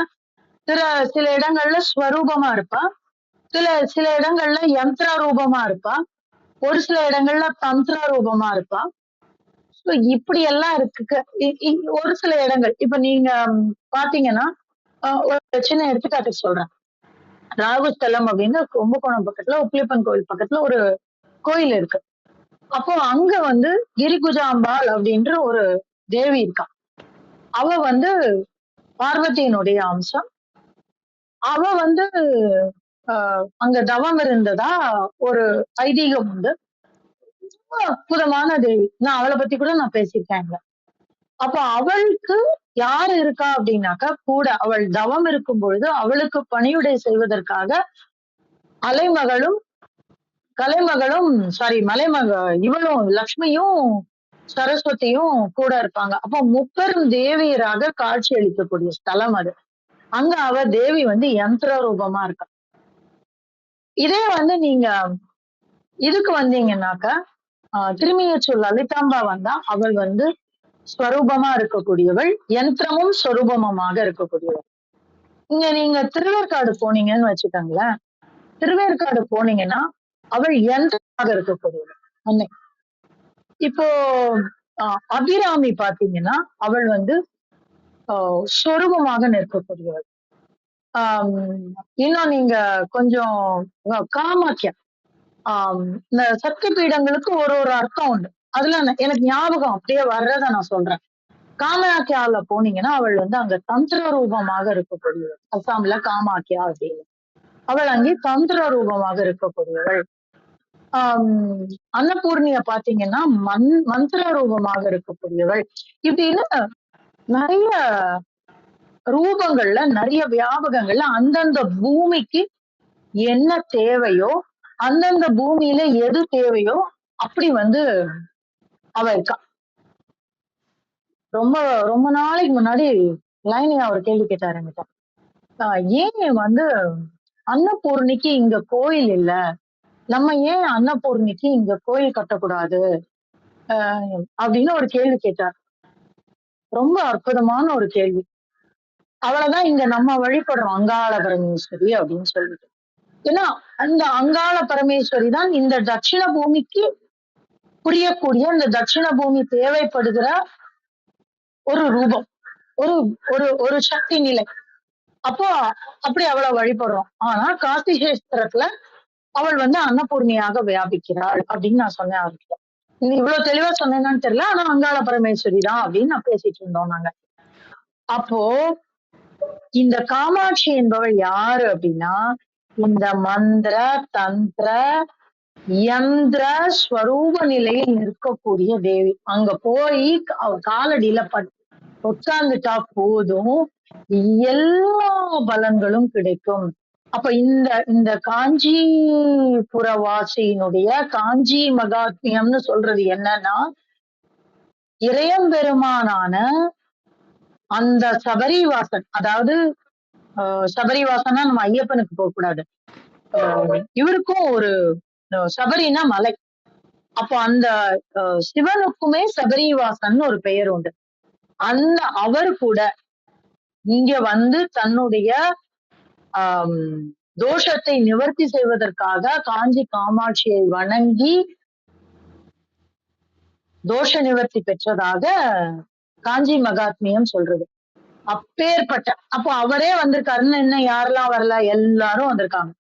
சில இடங்கள்ல ஸ்வரூபமா இருப்பா, சில இடங்கள்ல யந்திர ரூபமா இருப்பா, ஒரு சில இடங்கள்ல தந்திர ரூபமா இருப்பா. இப்படி எல்லாம் இருக்கு. ஒரு சில இடங்கள் இப்ப நீங்க பாத்தீங்கன்னா, ஒரு சின்ன எடுத்துக்காட்டு சொல்றேன். ராகுஸ்தலம் அப்படின்னு கும்பகோணம் பக்கத்துல உப்பிலிப்பன் கோயில் பக்கத்துல ஒரு கோயில் இருக்கு. அப்போ அங்க கிரிகுஜாம்பாள் அப்படின்ற ஒரு தேவி இருக்கா. அவ பார்வதியினுடைய அம்சம். அவ அங்க தவம் இருந்ததா ஒரு ஐதீகம் உண்டு. அற்புதமான தேவி. நான் அவளை பத்தி கூட நான் பேசியிருக்கேன். அப்ப அவளுக்கு யாரு இருக்கா அப்படின்னாக்கா, கூட அவள் தவம் இருக்கும் பொழுது அவளுக்கு பணிவிடை செய்வதற்காக அலைமகளும் கலைமகளும் மலைமக இவளும் லக்ஷ்மியும் சரஸ்வதியும் கூட இருப்பாங்க. அப்ப முப்பெரும் தேவியராக காட்சி அளிக்கக்கூடிய ஸ்தலம் அது. அங்க அவ தேவி யந்திர ரூபமா இருக்கா. இதே நீங்க இதுக்கு வந்தீங்கன்னாக்கா, திருமியச்சூர் லலிதாம்பா வந்தா அவள் ஸ்வரூபமா இருக்கக்கூடியவள், யந்திரமும் ஸ்வரூபமுமாக இருக்கக்கூடியவள். இங்க நீங்க திருவேற்காடு போனீங்கன்னு வச்சுக்கோங்களேன். திருவேற்காடு போனீங்கன்னா அவள் யந்திரமாக இருக்கக்கூடியவள் அன்னை. இப்போ அபிராமி பாத்தீங்கன்னா அவள் சொரூபமாக நிற்கக்கூடியவள். இன்னும் நீங்க கொஞ்சம் காமாக்கியா, இந்த சக்தி பீடங்களுக்கு ஒரு ஒரு அர்த்தம் உண்டு. அதுல எனக்கு ஞாபகம் அப்படியே வர்றத நான் சொல்றேன். காமாக்கியால போனீங்கன்னா அவள் அங்க தந்திர ரூபமாக இருக்கக்கூடியவள். அசாம்ல காமாக்கியா அப்படின்னு அவள் அங்கே தந்திர ரூபமாக இருக்கக்கூடியவள். அன்னபூர்ணிய பாத்தீங்கன்னா மந்திர ரூபமாக இருக்கக்கூடியவள். இப்படின்னு நிறைய ரூபங்கள்ல, நிறைய வியாபகங்கள்ல அந்தந்த பூமிக்கு என்ன தேவையோ, அந்தந்த பூமியில எது தேவையோ அப்படி அவ இருக்கா. ரொம்ப ரொம்ப நாளைக்கு முன்னாடி லைனியா ஒரு கேள்வி கேட்டாரு என்கிட்ட. ஏன் அன்னபூர்ணிக்கு இங்க கோயில் இல்ல, நம்ம ஏன் அன்னபூர்ணிக்கு இங்க கோயில் கட்டக்கூடாது அப்படின்னு ஒரு கேள்வி கேட்டார். ரொம்ப அற்புதமான ஒரு கேள்வி. அவளைதான் இங்க நம்ம வழிபடுறோம், அங்காள பரமேஸ்வரி அப்படின்னு சொல்லிட்டு. ஏன்னா அந்த அங்காள பரமேஸ்வரி தான் இந்த தட்சிண பூமிக்கு புரியக்கூடிய, இந்த தட்சிண பூமி தேவைப்படுகிற ஒரு ரூபம், ஒரு ஒரு ஒரு சக்தி நிலை. அப்போ அப்படி அவளை வழிபடுறோம். ஆனா காசி சேஸ்திரத்துல அவள் அன்னபூர்ணியாக வியாபிக்கிறாள் அப்படின்னு நான் சொன்னேன் அவர்கிட்ட. இவ்வளவு தெளிவா சொன்னேன்னு தெரியல, ஆனா அங்காள பரமேஸ்வரி தான் அப்படின்னு நான் பேசிட்டு இருந்தோம் நாங்க. அப்போ இந்த காமாட்சி என்பவள் யாரு அப்படின்னா, இந்த மந்திர தந்திர யந்திர ஸ்வரூப நிலையில் நிற்கக்கூடிய தேவி. அங்க போய் அவ காலடியில உட்கார்ந்துட்டா போதும், எல்லா பலன்களும் கிடைக்கும். அப்ப இந்த காஞ்சிபுரவாசியினுடைய காஞ்சி மகாத்மியம்னு சொல்றது என்னன்னா, இறையம்பெருமானான அந்த சபரிவாசன், அதாவது சபரிவாசனா நம்ம ஐயப்பனுக்கு போக கூடாது, இவருக்கும் ஒரு சபரினா மலை. அப்போ அந்த சிவனுக்குமே சபரிவாசன் ஒரு பெயர் உண்டு. அவர் கூட இங்க தன்னுடைய தோஷத்தை நிவர்த்தி செய்வதற்காக காஞ்சி காமாட்சியை வணங்கி தோஷ நிவர்த்தி பெற்றதாக காஞ்சி மகாத்மியம் சொல்றது. அப்பேற்பட்ட அப்போ அவரே வந்திருக்காருன்னு என்ன யாரெல்லாம் வரல, எல்லாரும் வந்திருக்காங்க.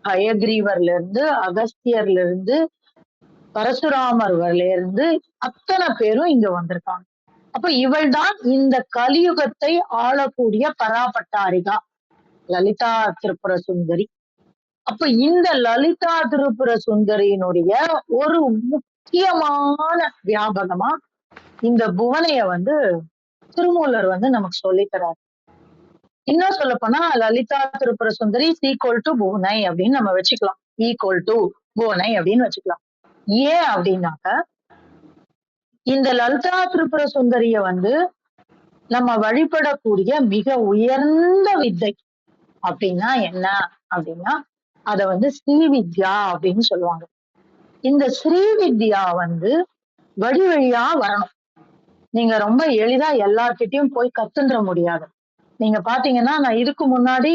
ஹயக்ரீவர்ல இருந்து, அகஸ்தியர்ல இருந்து, பரசுராமர்ல இருந்து அத்தனை பேரும் இங்க வந்திருக்காங்க. அப்ப இவள் தான் இந்த கலியுகத்தை ஆளக்கூடிய பராபட்டாரிகா, லலிதா திரிபுர சுந்தரி. அப்ப இந்த லலிதா திரிபுர சுந்தரியினுடைய ஒரு முக்கியமான வியாபகமா இந்த புவனைய திருமூலர் நமக்கு சொல்லித்தராரு. இன்னும் சொல்ல போனா லலிதா திரிபுர சுந்தரி ஈக்குவல் டு புவனை அப்படின்னு நம்ம வச்சுக்கலாம். ஈக்குவல் டு புவனை அப்படின்னு வச்சுக்கலாம். ஏன் அப்படின்னாக்க, இந்த லலிதா திரிபுர சுந்தரிய நம்ம வழிபடக்கூடிய மிக உயர்ந்த வித்தை அப்படின்னா என்ன அப்படின்னா, அத ஸ்ரீவித்யா அப்படின்னு சொல்லுவாங்க. இந்த ஸ்ரீவித்யா வழி வழியா வரணும். நீங்க ரொம்ப எளிதா எல்லார்கிட்டயும் போய் கத்துன்ற முடியாது. நீங்க பாத்தீங்கன்னா, நான் இதுக்கு முன்னாடி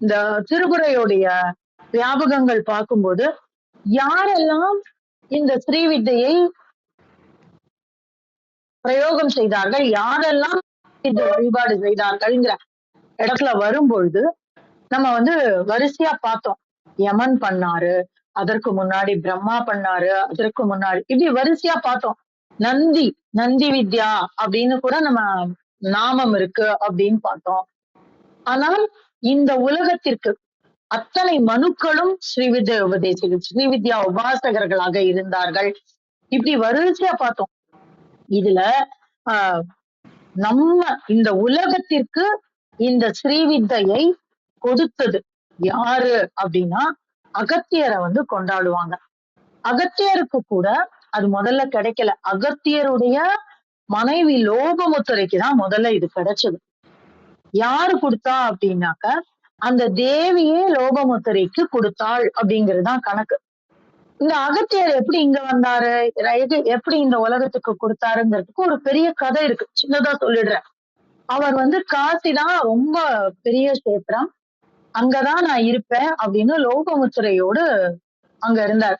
இந்த திருக்குறையுடைய வியாபகங்கள் பார்க்கும்போது யாரெல்லாம் இந்த ஸ்ரீவித்தையை பிரயோகம் செய்தார்கள், யாரெல்லாம் இந்த வழிபாடு செய்தார்கள்ங்கிற இடத்துல வரும்பொழுது நம்ம வரிசையா பார்த்தோம். யமன் பண்ணாரு, அதற்கு முன்னாடி பிரம்மா பண்ணாரு, அதற்கு முன்னாடி இப்படி வரிசையா பார்த்தோம். நந்தி வித்யா அப்படின்னு கூட நம்ம நாமம் இருக்கு அப்படின்னு பார்த்தோம். ஆனால் இந்த உலகத்திற்கு அத்தனை மனுக்களும் ஸ்ரீவித்யா உபதேசிகள், ஸ்ரீவித்யா உபாசகர்களாக இருந்தார்கள். இப்படி வரிசையா பார்த்தோம். இதுல ஆஹ் நம்ம இந்த உலகத்திற்கு இந்த ஸ்ரீவித்தையை கொடுத்தது யாரு அப்படின்னா அகத்தியரை வந்து கொண்டாடுவாங்க. அகத்தியருக்கு கூட அது முதல்ல கிடைக்கல. அகத்தியருடைய மனைவி லோகமுத்திரைக்கு தான் முதல்ல இது கிடைச்சது. யாரு கொடுத்தா அப்படின்னாக்க அந்த தேவியே லோகமுத்திரைக்கு கொடுத்தாள் அப்படிங்கறதுதான் கணக்கு. இந்த அகத்தியர் எப்படி இங்க வந்தாரு, எப்படி இந்த உலகத்துக்கு கொடுத்தாருங்கிறதுக்கு ஒரு பெரிய கதை இருக்கு. சின்னதா சொல்லிடுறேன். அவர் வந்து காசிதான் ரொம்ப பெரிய கஷேத்திரம், அங்கதான் நான் இருப்பேன் அப்படின்னு லோகமுத்திரையோடு அங்க இருந்தார்.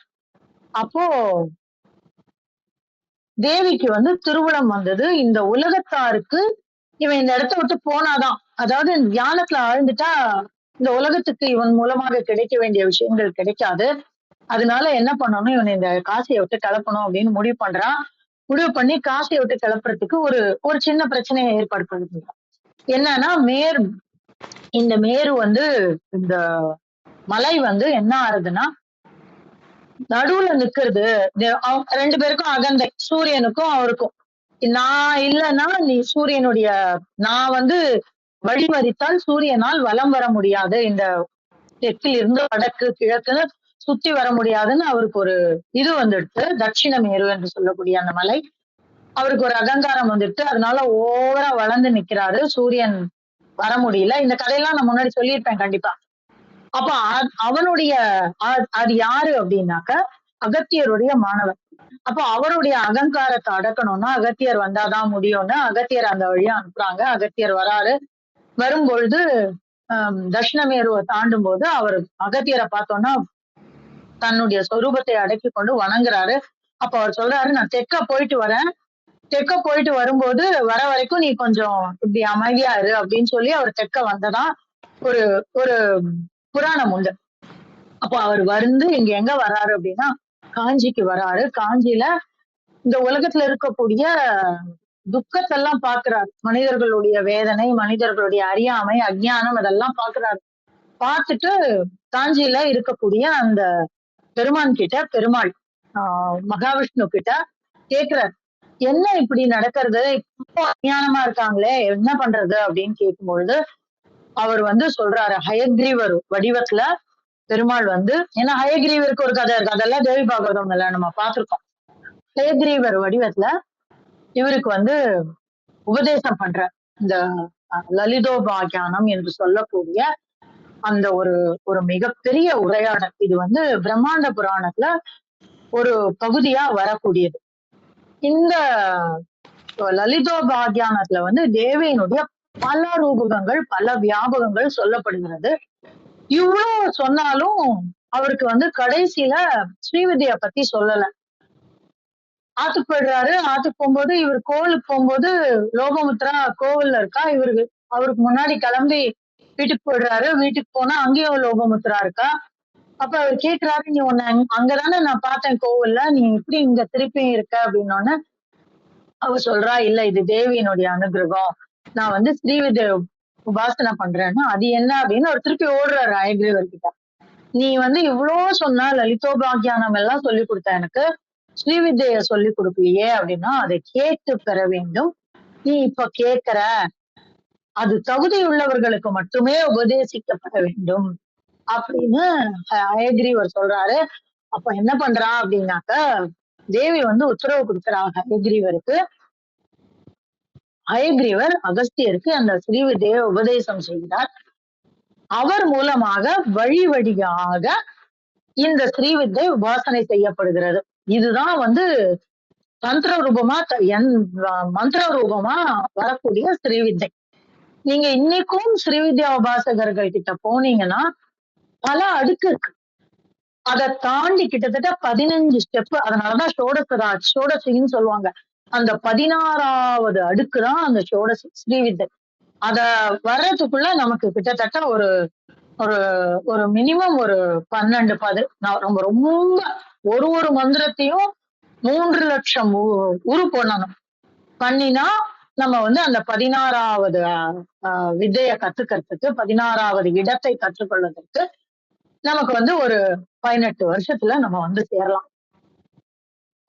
அப்போ தேவிக்கு வந்து திருவுளம் வந்தது, இந்த உலகத்தாருக்கு இவன் இந்த இடத்த விட்டு போனாதான், அதாவது ஞானத்துல ஆழ்ந்துட்டா இந்த உலகத்துக்கு இவன் மூலமாக கிடைக்க வேண்டிய விஷயங்கள் கிடைக்காது. அதனால என்ன பண்ணணும், இவன் இந்த காசியை விட்டு கிளப்பணும் அப்படின்னு முடிவு பண்றான். முடிவு பண்ணி காசியை விட்டு கிளப்புறதுக்கு ஒரு ஒரு சின்ன பிரச்சனையை ஏற்பாடு பண்ணுறான். என்னன்னா இந்த மேரு வந்து இந்த மலை வந்து என்ன ஆறுதுன்னா நடுவுல நிக்கிறது. ரெண்டு பேருக்கும் அகந்தை, சூரியனுக்கும் அவருக்கும். நான் இல்லைன்னா நீ சூரியனுடைய நான் வந்து வழிமறித்தால் சூரியனால் வலம் வர முடியாது, இந்த தெற்கில் இருந்து வடக்கு கிழக்குன்னு சுத்தி வர முடியாதுன்னு அவருக்கு ஒரு இது வந்துடுச்சு. தட்சிண மேரு என்று சொல்லக்கூடிய அந்த மலை அவருக்கு ஒரு அகங்காரம் வந்துட்டு, அதனால ஓவரா வளர்ந்து நிக்கிறாரு. சூரியன் வர முடியல. இந்த கதையெல்லாம் நான் முன்னாடி சொல்லியிருப்பேன் கண்டிப்பா. அப்ப அவனுடைய அது யாரு அப்படின்னாக்க அகத்தியருடைய மாணவர். அப்ப அவருடைய அகங்காரத்தை அடக்கணும்னா அகத்தியர் வந்தாதான் முடியும்னு அகத்தியர் அந்த வழியா அனுப்புறாங்க. அகத்தியர் வராரு. வரும்பொழுது தட்சிணமேருவை தாண்டும் போது அவர் அகத்தியரை பார்த்தோம்னா தன்னுடைய சொரூபத்தை அடக்கி கொண்டு வணங்குறாரு. அப்ப அவர் சொல்றாரு, நான் தெற்க போயிட்டு வரேன், தெற்க போயிட்டு வரும்போது வர வரைக்கும் நீ கொஞ்சம் இப்படி அமைதியா இரு அப்படின்னு சொல்லி அவர் தெற்க வந்ததா ஒரு ஒரு புராணம் உண்டு. அப்போ அவர் வந்து இங்க எங்க வர்றாரு அப்படின்னா காஞ்சிக்கு வராரு. காஞ்சியில இந்த உலகத்துல இருக்கக்கூடிய துக்கத்தெல்லாம் பாக்குறாரு. மனிதர்களுடைய வேதனை, மனிதர்களுடைய அறியாமை, அஞ்ஞானம் இதெல்லாம் பாக்குறாரு. பார்த்துட்டு காஞ்சியில இருக்கக்கூடிய அந்த பெருமான் கிட்ட, பெருமாள் மகாவிஷ்ணு கிட்ட கேக்குறாரு, என்ன இப்படி நடக்கிறது, இப்போ அஞ்ஞானமா இருக்காங்களே, என்ன பண்றது அப்படின்னு கேட்கும்பொழுது அவர் வந்து சொல்றாரு, ஹயக்ரீவர் வடிவத்துல பெருமாள் வந்து, ஏன்னா ஹயக்ரீவருக்கு ஒரு கதை இருக்கு, அதெல்லாம் தேவி பாகவதம்ல நம்ம பார்த்திருக்கோம். ஹயக்ரீவர் வடிவத்துல இவருக்கு வந்து உபதேசம் பண்ற இந்த லலிதோபாக்கியானம் என்று சொல்லக்கூடிய அந்த ஒரு ஒரு மிகப்பெரிய உரையாடல். இது வந்து பிரம்மாண்ட புராணத்துல ஒரு பகுதியா வரக்கூடியது. இந்த லலிதோபாக்கியானத்துல வந்து தேவியினுடைய பல ரூபகங்கள், பல வியாபகங்கள் சொல்லப்படுகிறது. இவ்வளவு சொன்னாலும் அவருக்கு வந்து கடைசியில ஸ்ரீவித்யா பத்தி சொல்லல. ஆத்துக்கு போயிடுறாரு. ஆத்துக்கு போகும்போது இவர் கோவிலுக்கு போகும்போது லோகமுத்ரா கோவில்ல இருக்கா. அவருக்கு முன்னாடி கிளம்பி வீட்டுக்கு போயிடுறாரு. வீட்டுக்கு போனா அங்கேயும் லோகமுத்ரா இருக்கா. அப்ப அவர் கேக்குறாரு, நீ உன்னை அங்கதானே நான் பார்த்தேன் கோவில்ல, நீ எப்படி இங்க திருப்பி இருக்க அப்படின்னோடனே அவ சொல்றா, இல்ல இது தேவியினுடைய அனுகிரகம், நான் வந்து ஸ்ரீவித்ய உபாசனை பண்றேன்னா அது என்ன அப்படின்னு அவர் திருப்பி ஓடுறாரு ஹயக்ரீவர் கிட்ட. நீ வந்து இவ்வளவு சொன்னா லலிதோபாக்கியானம் எல்லாம் சொல்லி கொடுத்த, எனக்கு ஸ்ரீவித்ய சொல்லி கொடுக்கலையே அப்படின்னா அதை கேட்டு பெற வேண்டும். நீ இப்ப கேட்கிற, அது தகுதி உள்ளவர்களுக்கு மட்டுமே உபதேசிக்கப்பட வேண்டும் அப்படின்னு ஹயக்ரீவர் சொல்றாரு. அப்ப என்ன பண்றா அப்படின்னாக்க தேவி வந்து உத்தரவு கொடுக்குறாங்க ஹயக்ரீவருக்கு. ஹயக்ரீவர் அகஸ்தியருக்கு அந்த ஸ்ரீவித்யை உபதேசம் செய்கிறார். அவர் மூலமாக வழி வழியாக இந்த ஸ்ரீவித்தை உபாசனை செய்யப்படுகிறது. இதுதான் வந்து தந்திர ரூபமா மந்திர ரூபமா வரக்கூடிய ஸ்ரீவித்தை. நீங்க இன்னைக்கும் ஸ்ரீவித்யா உபாசகர்கள் கிட்ட போனீங்கன்னா பல அடுக்கு இருக்கு. அதை தாண்டி கிட்டத்தட்ட 15 ஸ்டெப். அதனாலதான் ஷோடசின்னு சொல்லுவாங்க. அந்த 16வது அடுக்குதான் அந்த ஷோடசி ஸ்ரீவித்தை. அத வர்றதுக்குள்ள நமக்கு கிட்டத்தட்ட ஒரு ஒரு ஒரு மினிமம் ஒரு 12 ரொம்ப ரொம்ப ஒரு மந்திரத்தையும் 3 லட்சம் உரு பண்ணணும். பண்ணினா நம்ம வந்து அந்த 16வது வித்தைய கத்துக்கிறதுக்கு, 16வது இடத்தை கற்றுக்கொள்வதற்கு நமக்கு வந்து ஒரு 18 வருஷத்துல நம்ம வந்து சேரலாம்.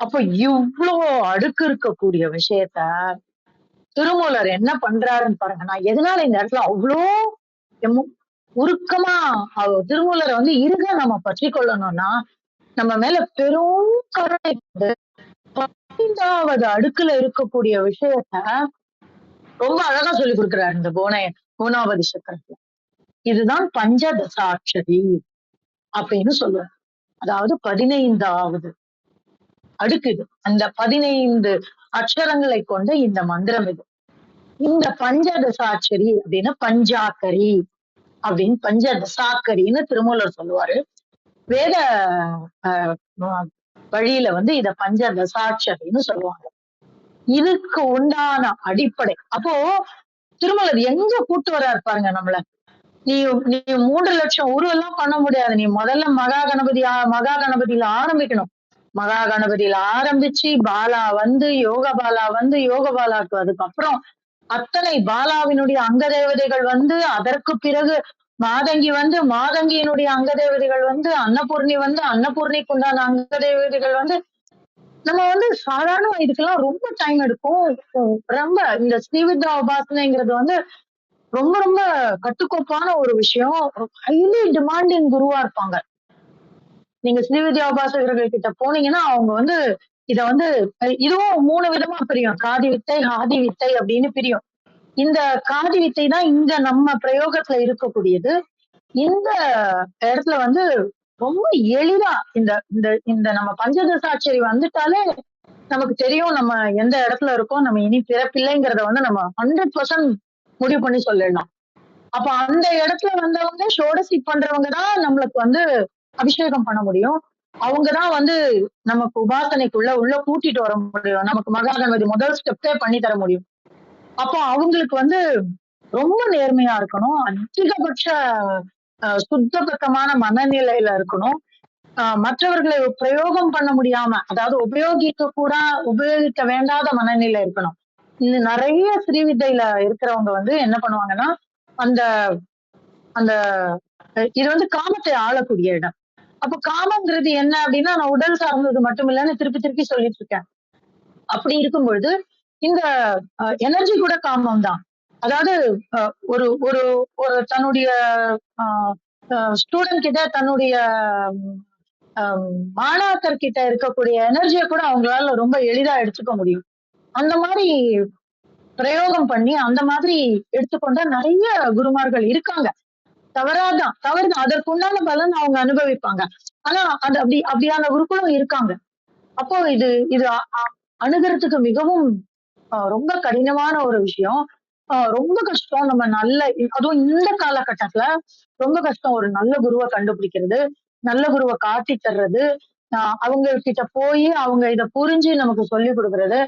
அப்ப இவ்ளோ அடுக்கு இருக்கக்கூடிய விஷயத்த திருமூலர் என்ன பண்றாருன்னு பாருங்க. நான் எதனால இந்த இடத்துல அவ்வளோ உருக்கமா திருமூலரை வந்து இருக நம்ம பற்றி கொள்ளணும்னா, நம்ம மேல பெரும் கருணை கொண்டு 15வது அடுக்குல இருக்கக்கூடிய விஷயத்த ரொம்ப அழகா சொல்லி கொடுக்கிறாரு இந்த புவனாவதி சக்கரத்துல. இதுதான் பஞ்சதசாட்சரி அப்படின்னு சொல்லுவாங்க. அதாவது 15வது அடுக்கு இது. அந்த 15 அக்ஷரங்களை கொண்ட இந்த மந்திரம் இது. இந்த பஞ்சதசாட்சரி அப்படின்னா பஞ்சாக்கரி அப்படின்னு பஞ்சதசாக்கரின்னு திருமூலர் சொல்லுவாரு. வேத வழியில வந்து இத பஞ்சதசாட்சரின்னு சொல்லுவாங்க. இதுக்கு உண்டான அடிப்படை. அப்போ திருமூலர் எங்க கூட்டு வர்றாரு பாருங்க நம்மள. நீ 3 லட்சம் உருவெல்லாம் பண்ண முடியாது. நீ முதல்ல மகா கணபதியில ஆரம்பிக்கணும். மகா கணபதியில ஆரம்பிச்சு பாலா வந்து யோக பாலா வந்து யோக பாலாக்கு அதுக்கப்புறம் அத்தனை பாலாவினுடைய அங்க தேவதைகள் வந்து அதற்கு பிறகு மாதங்கி வந்து மாதங்கியினுடைய அங்க தேவதைகள் வந்து அன்னபூர்ணி வந்து அன்னபூர்ணிக்கு உண்டான அங்க தேவதைகள் வந்து நம்ம வந்து சாதாரண இதுக்கெல்லாம் ரொம்ப டைம் எடுக்கும். ரொம்ப இந்த ஸ்ரீவித்யா உபாசனைங்கிறது வந்து ரொம்ப ரொம்ப கட்டுக்கோப்பான ஒரு விஷயம். ஹைலி டிமாண்டிங் குருவா இருப்பாங்க. நீங்க ஸ்ரீவித்யா உபாசகர்கள் கிட்ட போனீங்கன்னா அவங்க வந்து இத வந்து இதுவும் 3 விதமா பிரியும். காதி வித்தை, ஆதி வித்தை அப்படின்னு பிரியும். இந்த காதி வித்தை தான் இங்க நம்ம பிரயோகத்துல இருக்கக்கூடியது. இந்த இடத்துல வந்து ரொம்ப எளிதா இந்த இந்த இந்த நம்ம பஞ்சதசாட்சரி வந்துட்டாலே நமக்கு தெரியும் நம்ம எந்த இடத்துல இருக்கோம், நம்ம இனி பிறப்பில்லைங்கிறத வந்து நம்ம 100% முடிவு பண்ணி சொல்லிடலாம். அப்ப அந்த இடத்துல வந்தவங்க ஷோடசி பண்றவங்கதான் நம்மளுக்கு வந்து அபிஷேகம் பண்ண முடியும். அவங்கதான் வந்து நமக்கு உபாசனைக்குள்ள உள்ள கூட்டிட்டு வர முடியும். நமக்கு மகா கணபதி முதல் ஸ்டெப்பே பண்ணி தர முடியும். அப்போ அவங்களுக்கு வந்து ரொம்ப நேர்மையா இருக்கணும். அதிகபட்ச சுத்தபத்தமான மனநிலையில இருக்கணும். மற்றவர்களை பிரயோகம் பண்ண முடியாம, அதாவது உபயோகிக்க வேண்டாத மனநிலை இருக்கணும். இந்த நிறைய ஸ்ரீவித்தையில இருக்கிறவங்க வந்து என்ன பண்ணுவாங்கன்னா, அந்த அந்த இது வந்து காமத்தை ஆளக்கூடிய இடம். அப்ப காமங்கிறது என்ன அப்படின்னா, நான் உடல் சார்ந்தது மட்டும் இல்லைன்னு திருப்பி சொல்லிட்டு இருக்கேன். அப்படி இருக்கும் பொழுது இந்த எனர்ஜி கூட காமம் தான். அதாவது ஒரு ஒரு ஒரு தன்னுடைய ஸ்டூடெண்ட் கிட்ட தன்னுடைய மாணாக்கர் கிட்ட இருக்கக்கூடிய எனர்ஜியை கூட அவங்களால ரொம்ப எளிதா எடுத்துக்க முடியும். அந்த மாதிரி பிரயோகம் பண்ணி அந்த மாதிரி எடுத்துக்கொண்ட நிறைய குருமார்கள் இருக்காங்க. தவறுதான். அதற்குண்டான பலன் அவங்க அனுபவிப்பாங்க. ஆனா அது அப்படியான குருக்களும் இருக்காங்க. அப்போ இது அணுகிறதுக்கு மிகவும் ரொம்ப கடினமான ஒரு விஷயம். ரொம்ப கஷ்டம். நம்ம அதுவும் இந்த காலகட்டத்துல ரொம்ப கஷ்டம் ஒரு நல்ல குருவை கண்டுபிடிக்கிறது, நல்ல குருவை காட்டி தர்றது, அவங்க கிட்ட போய் அவங்க இத புரிஞ்சு நமக்கு சொல்லி கொடுக்கறது.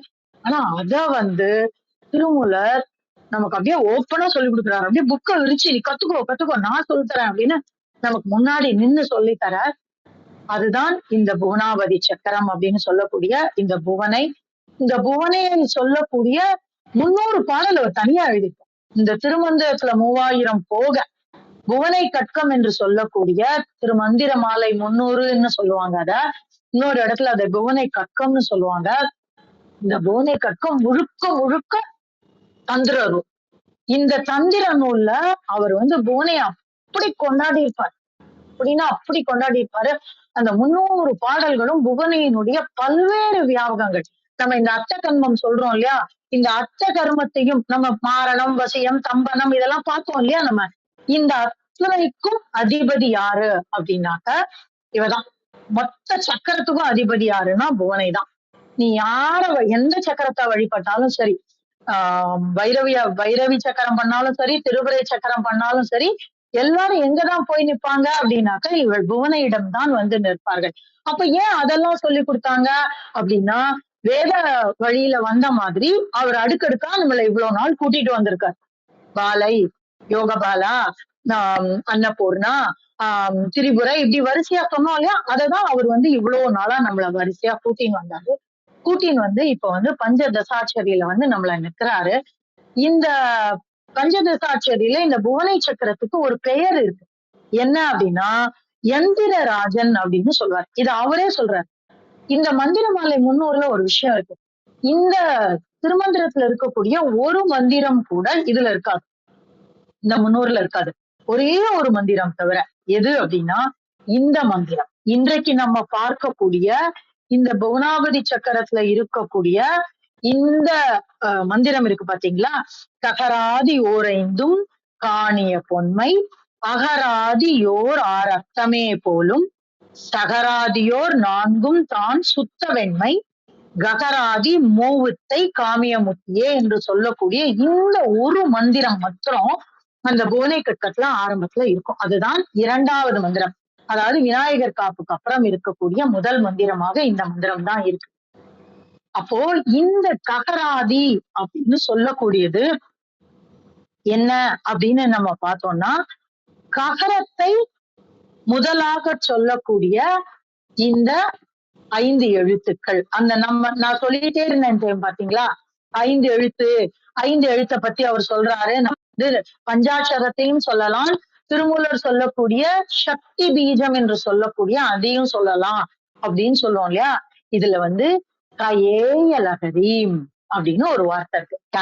ஆனா அத வந்து திருமூலர் நமக்கு அப்படியே ஓப்பனா சொல்லி கொடுக்குறாரு. அப்படியே புக்கை விரிச்சு நீ கத்துக்கோ நான் சொல்லித்தரேன் அப்படின்னு நமக்கு முன்னாடி நின்னு சொல்லித்தர. அதுதான் இந்த புவனாவதி சக்கரம் அப்படின்னு சொல்லக்கூடிய இந்த புவனையை சொல்லக்கூடிய 300 பாடல் அவர் தனியா எழுதிட்டார். இந்த திருமந்திரத்துல 3000 போக புவனை கட்கம் என்று சொல்லக்கூடிய திருமந்திர மாலை 300ன்னு சொல்லுவாங்க. அத இன்னொரு இடத்துல அதை புவனை கட்கம்னு சொல்லுவாங்க. இந்த புவனை கட்கம் முழுக்க தந்திர நூல். இந்த தந்திர நூல்ல அவர் வந்து புவனை அப்படி கொண்டாடி இருப்பார். அப்படின்னா அப்படி கொண்டாடி இருப்பாரு. அந்த 300 பாடல்களும் புவனையினுடைய பல்வேறு வியாபகங்கள். நம்ம இந்த அர்த்த கர்மம் சொல்றோம் இல்லையா, இந்த அர்த்த கர்மத்தையும் நம்ம மாரணம், வசியம், தம்பனம் இதெல்லாம் பார்த்தோம் இல்லையா. நம்ம இந்த அத்தனைக்கும் அதிபதி யாரு அப்படின்னாக்க இவதான். மொத்த சக்கரத்துக்கும் அதிபதி யாருன்னா புவனை தான். நீ எந்த சக்கரத்தை வழிபட்டாலும் சரி, பைரவி சக்கரம் பண்ணாலும் சரி, திருபுரை சக்கரம் பண்ணாலும் சரி, எல்லாரும் எங்கதான் போய் நிப்பாங்க அப்படின்னாக்க இவள் புவனையிடம் தான் வந்து நிற்பார்கள். அப்ப ஏன் அதெல்லாம் சொல்லி கொடுத்தாங்க அப்படின்னா, வேத வழியில வந்த மாதிரி அவர் அடுக்கடுக்கா நம்மளை இவ்வளவு நாள் கூட்டிட்டு வந்திருக்கார். பாலை, யோகபாலா, அன்னபூர்ணா, திரிபுரை இப்படி வரிசையா சொன்னோம் இல்லையா. அததான் அவர் வந்து இவ்வளவு நாளா நம்மள வரிசையா கூட்டின்னு வந்தாரு. கூட்டின்னு வந்து இப்ப வந்து பஞ்சதசாட்சரியில வந்து நம்மள நிற்கிறாரு. இந்த பஞ்சதசாட்சரியில இந்த புவனை சக்கரத்துக்கு ஒரு பெயர் இருக்கு. என்ன அப்படின்னா எந்திரராஜன் அப்படின்னு சொல்றாரு. இது அவரே சொல்றாரு. இந்த மந்திரமாலை 300ல ஒரு விஷயம் இருக்கு. இந்த திருமந்திரத்துல இருக்கக்கூடிய ஒரு மந்திரம் கூட இதுல இருக்காது, இந்த 300ல இருக்காது. ஒரே ஒரு மந்திரம் தவிர. எது அப்படின்னா இந்த மந்திரம். இன்றைக்கு நம்ம பார்க்கக்கூடிய இந்த புவனாபதி சக்கரத்துல இருக்கக்கூடிய இந்த மந்திரம் இருக்கு பாத்தீங்களா? ககராதி ஓரைந்தும் காணிய பொன்மை அகராதியோர் அர்த்தமே போலும் சகராதியோர் நான்கும் தான் சுத்த வெண்மை ககராதி மூவித்தை காமியமுத்தியே என்று சொல்லக்கூடிய இந்த ஒரு மந்திரம் மாத்திரம் அந்த புவனை கட்கத்துல ஆரம்பத்துல இருக்கும். அதுதான் 2வது மந்திரம். அதாவது விநாயகர் காப்புக்கு அப்புறம் இருக்கக்கூடிய முதல் மந்திரமாக இந்த மந்திரம் தான் இருக்கு. அப்போ இந்த ககராதி அப்படின்னு சொல்லக்கூடியது என்ன அப்படின்னு நம்ம பார்த்தோம்னா, ககரத்தை முதலாக சொல்லக்கூடிய இந்த 5 எழுத்துக்கள். அந்த நான் சொல்லிட்டே இருந்தேன் பாத்தீங்களா, 5 எழுத்து. 5 எழுத்தை பத்தி அவர் சொல்றாரு. பஞ்சாட்சரத்தையும் சொல்லலாம், திருமூலர் சொல்லக்கூடிய சக்தி பீஜம் என்று சொல்லக்கூடிய அதையும் சொல்லலாம் அப்படின்னு சொல்லுவோம் இல்லையா? இதுல கஏயலகரீம் அப்படின்னு ஒரு வார்த்தை இருக்கு. க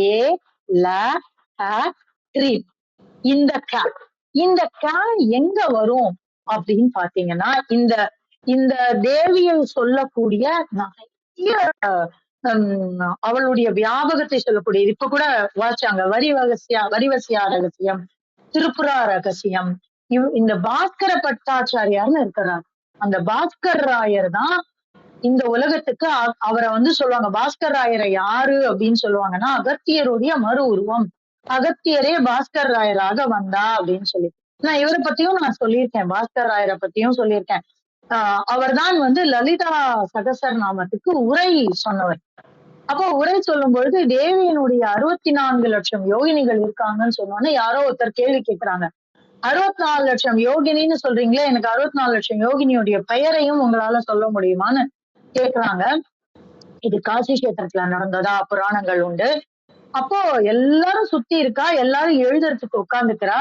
ஏ ல ரீம். இந்த க எங்க வரும் அப்படின்னு பாத்தீங்கன்னா, இந்த தேவியை சொல்லக்கூடிய நிறைய அவளுடைய வியாபகத்தை சொல்லக்கூடிய, இப்ப கூட வாசிச்சாங்க, வரிவசியா ரகசியம், திருப்புரா ரகசியம். இந்த பாஸ்கர பட்டாச்சாரியார்னு இருக்கிறார். அந்த பாஸ்கர் ராயர் தான் இந்த உலகத்துக்கு அவரை சொல்லுவாங்க. பாஸ்கர் ராயரை யாரு அப்படின்னு சொல்லுவாங்கன்னா, அகத்தியருடைய மறு உருவம். அகத்தியரே பாஸ்கர் ராயராக வந்தா அப்படின்னு சொல்லி நான் இவரை பத்தியும் நான் சொல்லியிருக்கேன், பாஸ்கர் ராயரை பத்தியும் சொல்லியிருக்கேன். அவர் தான் லலிதா சகசரநாமத்துக்கு உரை சொன்னவர். அப்போ உரை சொல்லும் பொழுது தேவியினுடைய 64 லட்சம் யோகினிகள் இருக்காங்கன்னு சொன்னோன்னே யாரோ ஒருத்தர் கேள்வி கேட்கிறாங்க, 64 லட்சம் யோகினின்னு சொல்றீங்களே, எனக்கு 64 லட்சம் யோகினியுடைய பெயரையும் உங்களால சொல்ல முடியுமான்னு கேக்குறாங்க. இது காசி கஷேத்திரத்துல நடந்ததா புராணங்கள் உண்டு. அப்போ எல்லாரும் சுத்தி இருக்கா, எல்லாரும் எழுதுறதுக்கு உட்கார்ந்துக்கிறா.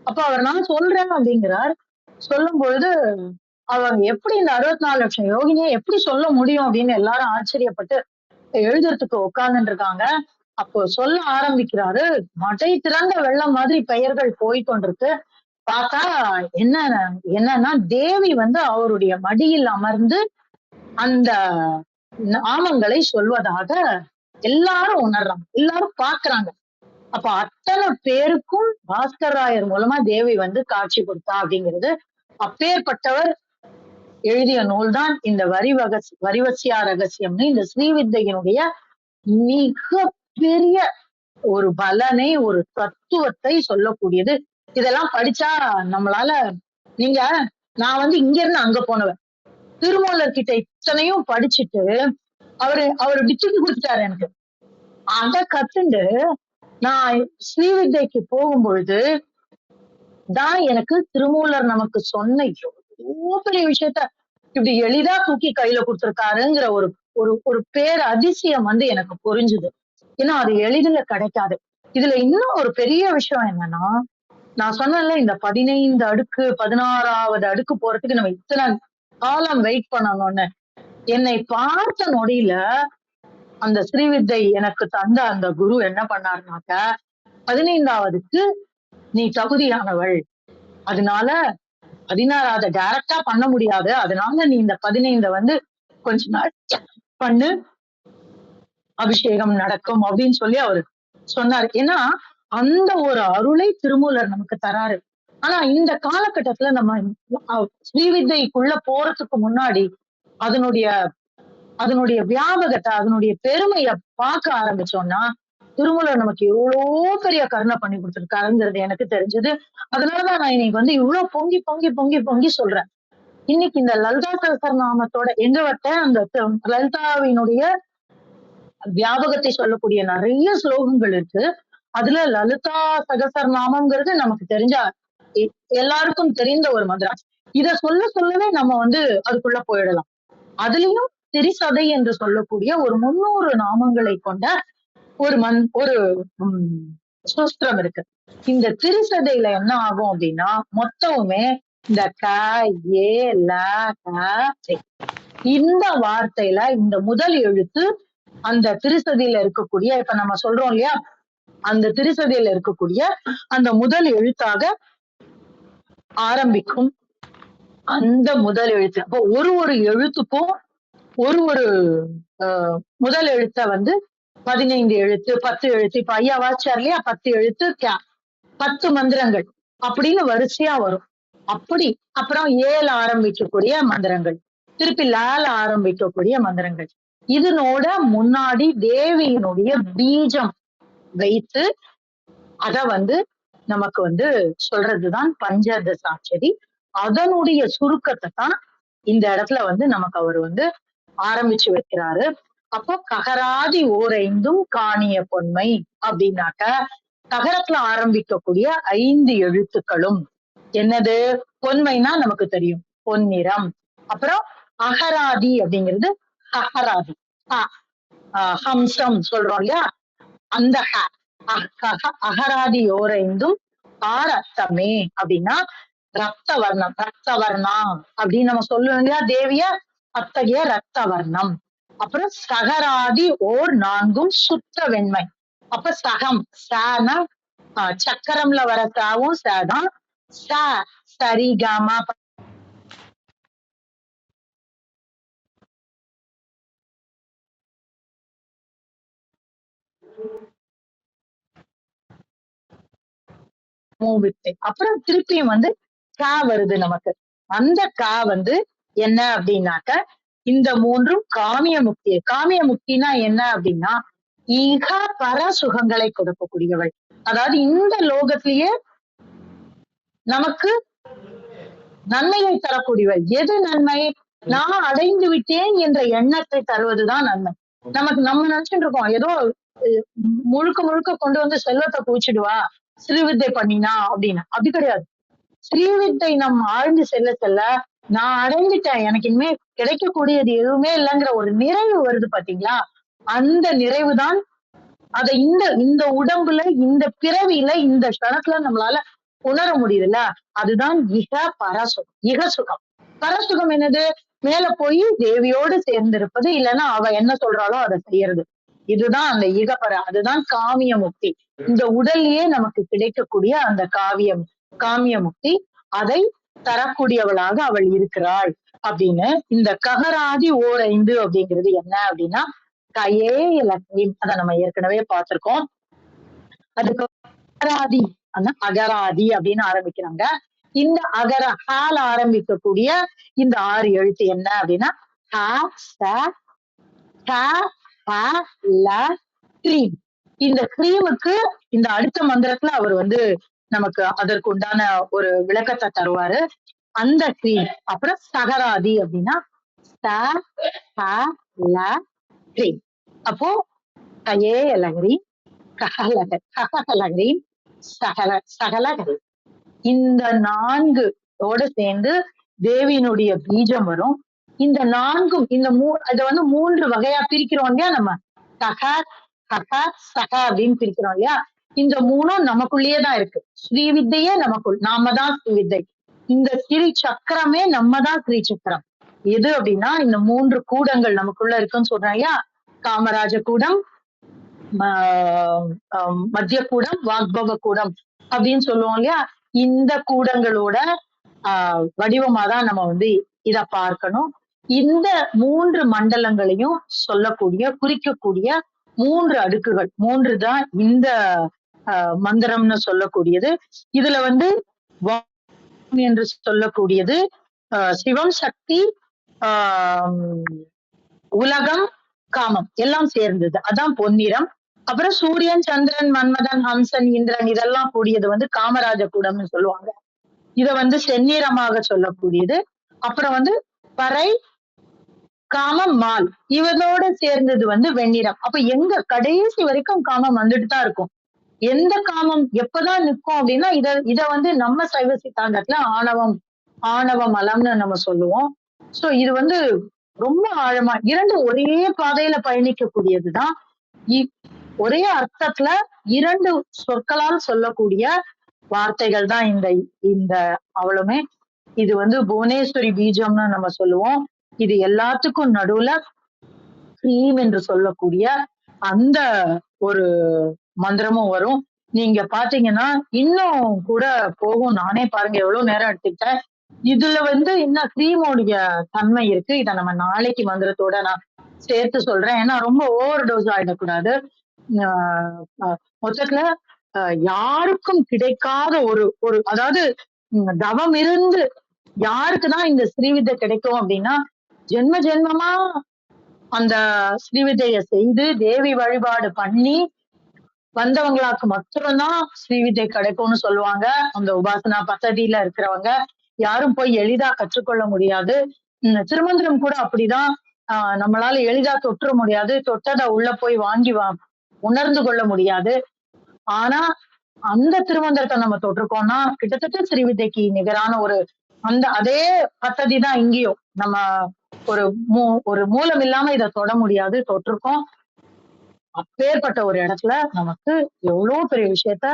அப்போ அவர் நான் சொல்றேன் அப்படிங்கிறார். சொல்லும் பொழுது அவங்க எப்படி இந்த 64 லட்சம் யோகினியை எப்படி சொல்ல முடியும் அப்படின்னு எல்லாரும் ஆச்சரியப்பட்டு எழுதுறதுக்கு உட்கார்ந்துட்டு இருக்காங்க. அப்போ சொல்ல ஆரம்பிக்கிறாரு. மடை திறந்த வெள்ளம் மாதிரி பெயர்கள் போய்கொண்டிருக்கு. பார்த்தா என்னன்னா தேவி அவருடைய மடியில் அமர்ந்து அந்த நாமங்களை சொல்வதாக எல்லாரும் உணர்றாங்க, எல்லாரும் பாக்குறாங்க. அப்ப அத்தனை பேருக்கும் பாஸ்கர் ராயர் மூலமா தேவி காட்சி கொடுத்தா அப்படிங்கிறது. அப்பேற்பட்டவர் எழுதிய நூல் தான் இந்த வரிவசியா ரகசியம்னு இந்த ஸ்ரீவித்தையினுடைய மிக பெரிய ஒரு பலனை, ஒரு தத்துவத்தை சொல்லக்கூடியது. இதெல்லாம் படிச்சா நம்மளால, நான் இங்க இருந்து அங்க போனவன், திருமூலர் கிட்ட இத்தனையும் படிச்சுட்டு அவரு பிச்சுக்கு கொடுத்துட்டாரு எனக்கு. அத கத்துண்டு நான் ஸ்ரீவித்தைக்கு போகும்பொழுது தான் எனக்கு திருமூலர் நமக்கு சொன்ன எவ்வளோ பெரிய விஷயத்த இப்படி எளிதா தூக்கி கையில கொடுத்திருக்காருங்கிற ஒரு பேர் அதிசயம் எனக்கு புரிஞ்சுது. ஏன்னா அது எளிதில கிடைக்காது. இதுல இன்னும் ஒரு பெரிய விஷயம் என்னன்னா, நான் சொன்னேன்ல, இந்த 15 அடுக்கு 16வது அடுக்கு போறதுக்கு நம்ம இத்தனை காலம் வெயிட் பண்ணணும்னு. என்னை பார்த்த நொடியில அந்த ஸ்ரீவித்தை எனக்கு தந்த அந்த குரு என்ன பண்ணாருனாக்க, 15வதுக்கு நீ தகுதியானவள், அதனால 16 டைரக்டா பண்ண முடியாது, அதனால நீ இந்த 15 கொஞ்ச நாள் பண்ணு, அபிஷேகம் நடக்கும் அப்படின்னு சொல்லி அவரு சொன்னாரு. ஏன்னா அந்த ஒரு அருளை திருமூலர் நமக்கு தராரு. ஆனா இந்த காலகட்டத்துல நம்ம ஸ்ரீவித்தைக்குள்ள போறதுக்கு முன்னாடி அதனுடைய வியாபகத்தை, அதனுடைய பெருமைய பார்க்க ஆரம்பிச்சோம்னா, திருமூலர் நமக்கு எவ்வளோ பெரிய கருணை பண்ணி கொடுத்திருக்காருங்கிறது எனக்கு தெரிஞ்சது. அதனாலதான் நான் இன்னைக்கு இவ்வளவு பொங்கி பொங்கி பொங்கி பொங்கி சொல்றேன். இன்னைக்கு இந்த லலிதா சகஸ்ரநாமத்தோட அந்த லலிதாவினுடைய வியாபகத்தை சொல்லக்கூடிய நிறைய ஸ்லோகங்கள் இருக்கு. அதுல லலிதா சகஸ்ரநாமம்ங்கிறது நமக்கு தெரிஞ்ச எல்லாருக்கும் தெரிந்த ஒரு மந்திரம். இத சொல்லவே நம்ம அதுக்குள்ள போயிடலாம். அதுலயும் திரிசதை என்று சொல்லக்கூடிய ஒரு 300 நாமங்களை கொண்ட ஒரு சூஸ்திரம் இருக்கு. இந்த திரிசதையில என்ன ஆகும் அப்படின்னா, மொத்தமுமே இந்த க ஏ ல இந்த வார்த்தையில இந்த முதல் எழுத்து அந்த திருசதியில இருக்கக்கூடிய, இப்ப நம்ம சொல்றோம் இல்லையா, அந்த திருசதியில இருக்கக்கூடிய அந்த முதல் எழுத்தாக ஆரம்பிக்கும். அந்த முதல் எழுத்து, அப்போ ஒரு ஒரு எழுத்துக்கும் ஒரு ஒரு முதல் எழுத்த வந்து 15 எழுத்து 10 எழுத்து, இப்ப ஐயா வாச்சார் இல்லையா, 10 எழுத்து 10 மந்திரங்கள் அப்படின்னு வரிசையா வரும். அப்படி அப்புறம் 7 ஆரம்பிக்கக்கூடிய மந்திரங்கள், திருப்பி லால ஆரம்பிக்கக்கூடிய மந்திரங்கள். இதனோட முன்னாடி தேவியினுடைய பீஜம் வைத்து அத வந்து நமக்கு வந்து சொல்றதுதான் பஞ்சதசாட்சரி. அதனுடைய சுருக்கத்தை தான் இந்த இடத்துல வந்து நமக்கு அவர் வந்து ஆரம்பிச்சு வைக்கிறாரு. அப்போ ககராதி ஓரைந்தும் காணிய பொன்மை அப்படின்னாக்க, ககரத்துல ஆரம்பிக்கக்கூடிய 5 எழுத்துக்களும் என்னது? பொன்மைனா நமக்கு தெரியும், பொன்னிறம். அப்புறம் அகராதி அப்படிங்கிறது அகராதி, ஹம்சம் சொல்றோம் இல்லையா, அந்த அகராதி ஓரைந்தும் ஆரத்தமே அப்படின்னா ரத்த வர்ணம், ரத்த வர்ணம் அப்படின்னு நம்ம சொல்லுவோம் இல்லையா தேவிய, அத்தகைய ரத்த வர்ணம். அப்புறம் சகராதி ஓர் 4 சுத்த வெண்மை. அப்ப சகம், சனா சக்கரம்ல வர சாவும் சதான், ச சரிகமா மூவித்தை. அப்புறம் திருப்பியும் வந்து கா வருது நமக்கு. அந்த கா வந்து என்ன அப்படின்னாக்க, இந்த 3ம் காமிய முக்தி. காமிய முக்தினா என்ன அப்படின்னா, ஈக பர சுகங்களை கொடுக்கக்கூடியவள். அதாவது இந்த லோகத்திலேயே நமக்கு நன்மையை தரக்கூடியவள். எது நன்மை? நான் அடைந்து விட்டேன் என்ற எண்ணத்தை தருவதுதான் நன்மை. நமக்கு நம்ம நினைச்சுட்டு இருக்கோம் ஏதோ முழுக்க முழுக்க கொண்டு வந்து செல்வத்தை குவிச்சிடுவா ஸ்ரீவித்தை பண்ணினா அப்படின்னு. அப்படி கிடையாது. ஸ்ரீவித்தை நம் ஆழ்ந்து செல்ல செல்ல நான் அடைஞ்சிட்டேன், எனக்கு இனிமே கிடைக்கக்கூடியது எதுவுமே இல்லைங்கிற ஒரு நிறைவு வருது பாத்தீங்களா? அந்த நிறைவுதான் அதை இந்த உடம்புல, இந்த பிறவியில, இந்த க்ஷணத்துல நம்மளால உணர முடியுதுல்ல, அதுதான் இக பரசுகம். இக சுகம். பரசுகம் என்னது? மேல போய் தேவியோடு சேர்ந்திருப்பது, இல்லைன்னா அவ என்ன சொல்றாளோ அதை செய்யறது. இதுதான் அந்த இகபர, அதுதான் காமிய முக்தி. இந்த உடல்லயே நமக்கு கிடைக்கக்கூடிய அந்த காமிய முக்தி, அதை தரக்கூடியவளாக அவள் இருக்கிறாள் அப்படின்னு. இந்த ககராதி ஓர் 5 அப்படிங்கிறது என்ன அப்படின்னா கயே இலக்கியம். அதை நம்ம ஏற்கனவே பார்த்திருக்கோம். அதுக்கு அகராதி, அகராதி அப்படின்னு ஆரம்பிக்கிறாங்க. இந்த ஹால ஆரம்பிக்கக்கூடிய இந்த 6 எழுத்து என்ன அப்படின்னா கிரீம். இந்த கிரீமுக்கு இந்த அடுத்த மந்திரத்துல அவர் வந்து நமக்கு அதற்கு உண்டான ஒரு விளக்கத்தை தருவாரு. அந்த கிரீம். அப்புறம் சகராதி அப்படின்னா கிரீம். அப்போ கயே இலகரி, ககலகரி, சகலகரி. இந்த 4 சேர்ந்து தேவியினுடைய பீஜம் வரும். இந்த 4ம் இத வந்து 3 வகையா பிரிக்கிறோம் இல்லையா நம்ம, கக கக சக அப்படின்னு பிரிக்கிறோம் இல்லையா. இந்த 3ம் நமக்குள்ளேயேதான் இருக்கு. ஸ்ரீவித்தையே நமக்குள், நாம தான் ஸ்ரீவித்தை. இந்த ஸ்ரீ சக்கரமே நம்ம தான் ஸ்ரீ சக்கரம். எது அப்படின்னா இந்த 3 கூடங்கள் நமக்குள்ள இருக்குன்னு சொல்றேன் இல்லையா, காமராஜ கூடம், மத்திய கூடம், வாக்பவ கூடம் அப்படின்னு சொல்லுவோம் இல்லையா. இந்த கூடங்களோட வடிவமாதான் நம்ம வந்து இத பார்க்கணும். இந்த 3 மண்டலங்களையும் சொல்லக்கூடிய, குறிக்கக்கூடிய 3 அடுக்குகள், 3 தான் இந்த மந்திரம்னு சொல்லக்கூடியது. இதுல வந்து என்று சொல்லக்கூடியது சிவம், சக்தி, உலகம், காமம் எல்லாம் சேர்ந்தது, அதான் பொன்னிறம். அப்புறம் சூரியன், சந்திரன், மன்மதன், ஹம்சன், இந்திரன் இதெல்லாம் கூடியது வந்து காமராஜ கூடம்னு சொல்லுவாங்க. இத வந்து செந்நிறமாக சொல்லக்கூடியது. அப்புறம் வந்து பறை, காமம், மால் இவனோட சேர்ந்தது வந்து வெண்ணிறம். அப்ப எங்க கடைசி வரைக்கும் காமம் வந்துட்டு தான் இருக்கும். எந்த காமம் எப்பதான் நிற்கும் அப்படின்னா இத வந்து நம்ம சைவ சித்தாந்தத்துல ஆணவ மலம்னு நம்ம சொல்லுவோம். சோ இது வந்து ரொம்ப ஆழமா, 2 ஒரே பாதையில பயணிக்கக்கூடியதுதான். ஒரே அர்த்தத்துல 2 சொற்களால் சொல்லக்கூடிய வார்த்தைகள் தான் இந்த அவளுமே. இது வந்து புவனேஸ்வரி பீஜம்னு நம்ம சொல்லுவோம். இது எல்லாத்துக்கும் நடுவுல ஹ்ரீம் என்று சொல்லக்கூடிய அந்த ஒரு மந்திரமும் வரும். நீங்க பாத்தீங்கன்னா இன்னும் கூட போகும். நானே பாருங்க எவ்வளவு நேரம் எடுத்துக்கிட்டேன். இதுல இன்னும் ஹ்ரீமோடைய தன்மை இருக்கு. இத நம்ம நாளைக்கு மந்திரத்தோட நான் சேர்த்து சொல்றேன். ஏன்னா ரொம்ப ஓவர் டோஸ் ஆயிடக்கூடாது. மொத்தத்துல யாருக்கும் கிடைக்காத ஒரு ஒரு அதாவது தவம் இருந்து யாருக்குதான் இந்த ஸ்ரீவித்தை கிடைக்கும் அப்படின்னா, ஜென்ம ஜென்மமா அந்த ஸ்ரீவித்தைய செய்து தேவி வழிபாடு பண்ணி வந்தவங்களுக்கு மட்டும்தான் ஸ்ரீவித்தை கிடைக்கும்னு சொல்லுவாங்க. அந்த உபாசனா பദ്ധதியில இருக்கிறவங்க யாரும் போய் எளிதா கற்றுக்கொள்ள முடியாது. திருமந்திரம் கூட அப்படிதான். நம்மளால எளிதா தொற்ற முடியாது. தொட்டதை உள்ள போய் வாங்கி உணர்ந்து கொள்ள முடியாது. ஆனா அந்த திருமந்திரத்தை நம்ம தொட்டிருக்கோம்னா கிட்டத்தட்ட ஸ்ரீவித்தைக்கு நிகரான அதே பദ്ധதி தான் இங்கேயும். நம்ம ஒரு மூலம் இல்லாம இதை தொட முடியாது. தொட்டிருக்கோம். அப்பேற்பட்ட ஒரு இடத்துல நமக்கு எவ்வளவு பெரிய விஷயத்த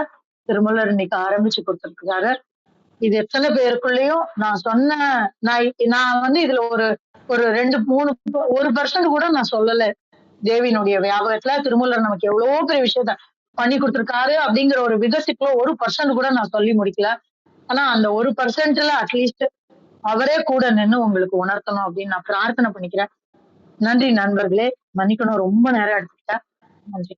திருமூலர் இன்னைக்கு ஆரம்பிச்சு கொடுத்திருக்காரு. இது எத்தனை பேருக்குள்ளயும் நான் சொன்ன நான் இதுல ஒரு 1% கூட நான் சொல்லல. தேவியினுடைய வியாபகத்துல திருமூலர் நமக்கு எவ்வளவு பெரிய விஷயத்த பண்ணி கொடுத்திருக்காரு அப்படிங்கிற ஒரு விதத்துக்குள்ள 1% கூட நான் சொல்லி முடிக்கல. ஆனா அந்த 1%ல அட்லீஸ்ட் அவரே கூட நின்னு உங்களுக்கு உணர்த்தணும் அப்படின்னு நான் பிரார்த்தனை பண்ணிக்கிறேன். நன்றி நண்பர்களே. மன்னிக்கணும், ரொம்ப நேரம் எடுத்துக்கிட்டேன். நன்றி.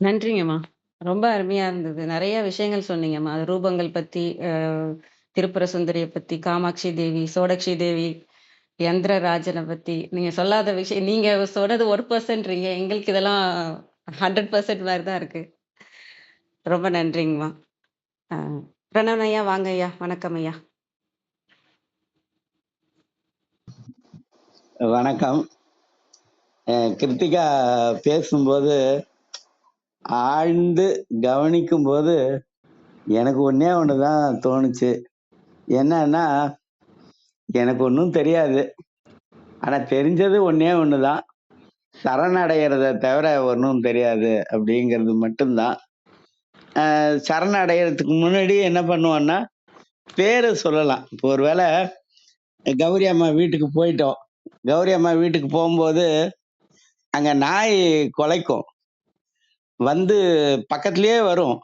நன்றிங்கம்மா. ரொம்ப அருமையா இருந்தது. நிறைய விஷயங்கள் சொன்னீங்கம்மா. அது ரூபங்கள் பத்தி, திருப்புர சுந்தரிய பத்தி, காமாட்சி தேவி, சோடக்ஷி தேவி, யந்திரராஜனை பத்தி நீங்க சொல்லாத விஷயம். நீங்க சொன்னது 1%. எங்களுக்கு இதெல்லாம் 100% மாதிரி தான் இருக்கு. ரொம்ப நன்றிங்கம்மா. பிரணவன் ஐயா வாங்க ஐயா. வணக்கம் ஐயா. வணக்கம். கிருத்திகா பேசும்போது ஆழ்ந்து கவனிக்கும் போது எனக்கு ஒன்னே ஒண்ணுதான் தோணுச்சு. என்னன்னா, எனக்கு ஒன்றும் தெரியாது. ஆனா தெரிஞ்சது ஒன்னே ஒண்ணுதான், சரணடைகிறத தவிர ஒன்றும் தெரியாது அப்படிங்கிறது மட்டும்தான். சரணடைகிறதுக்கு முன்னாடி என்ன பண்ணுவோன்னா பேரை சொல்லலாம். இப்போ ஒருவேளை கௌரி அம்மா வீட்டுக்கு போயிட்டோம். கௌரி அம்மா வீட்டுக்கு போகும்போது அங்க நாய் குலைக்கும், பக்கத்திலேயே வரும்.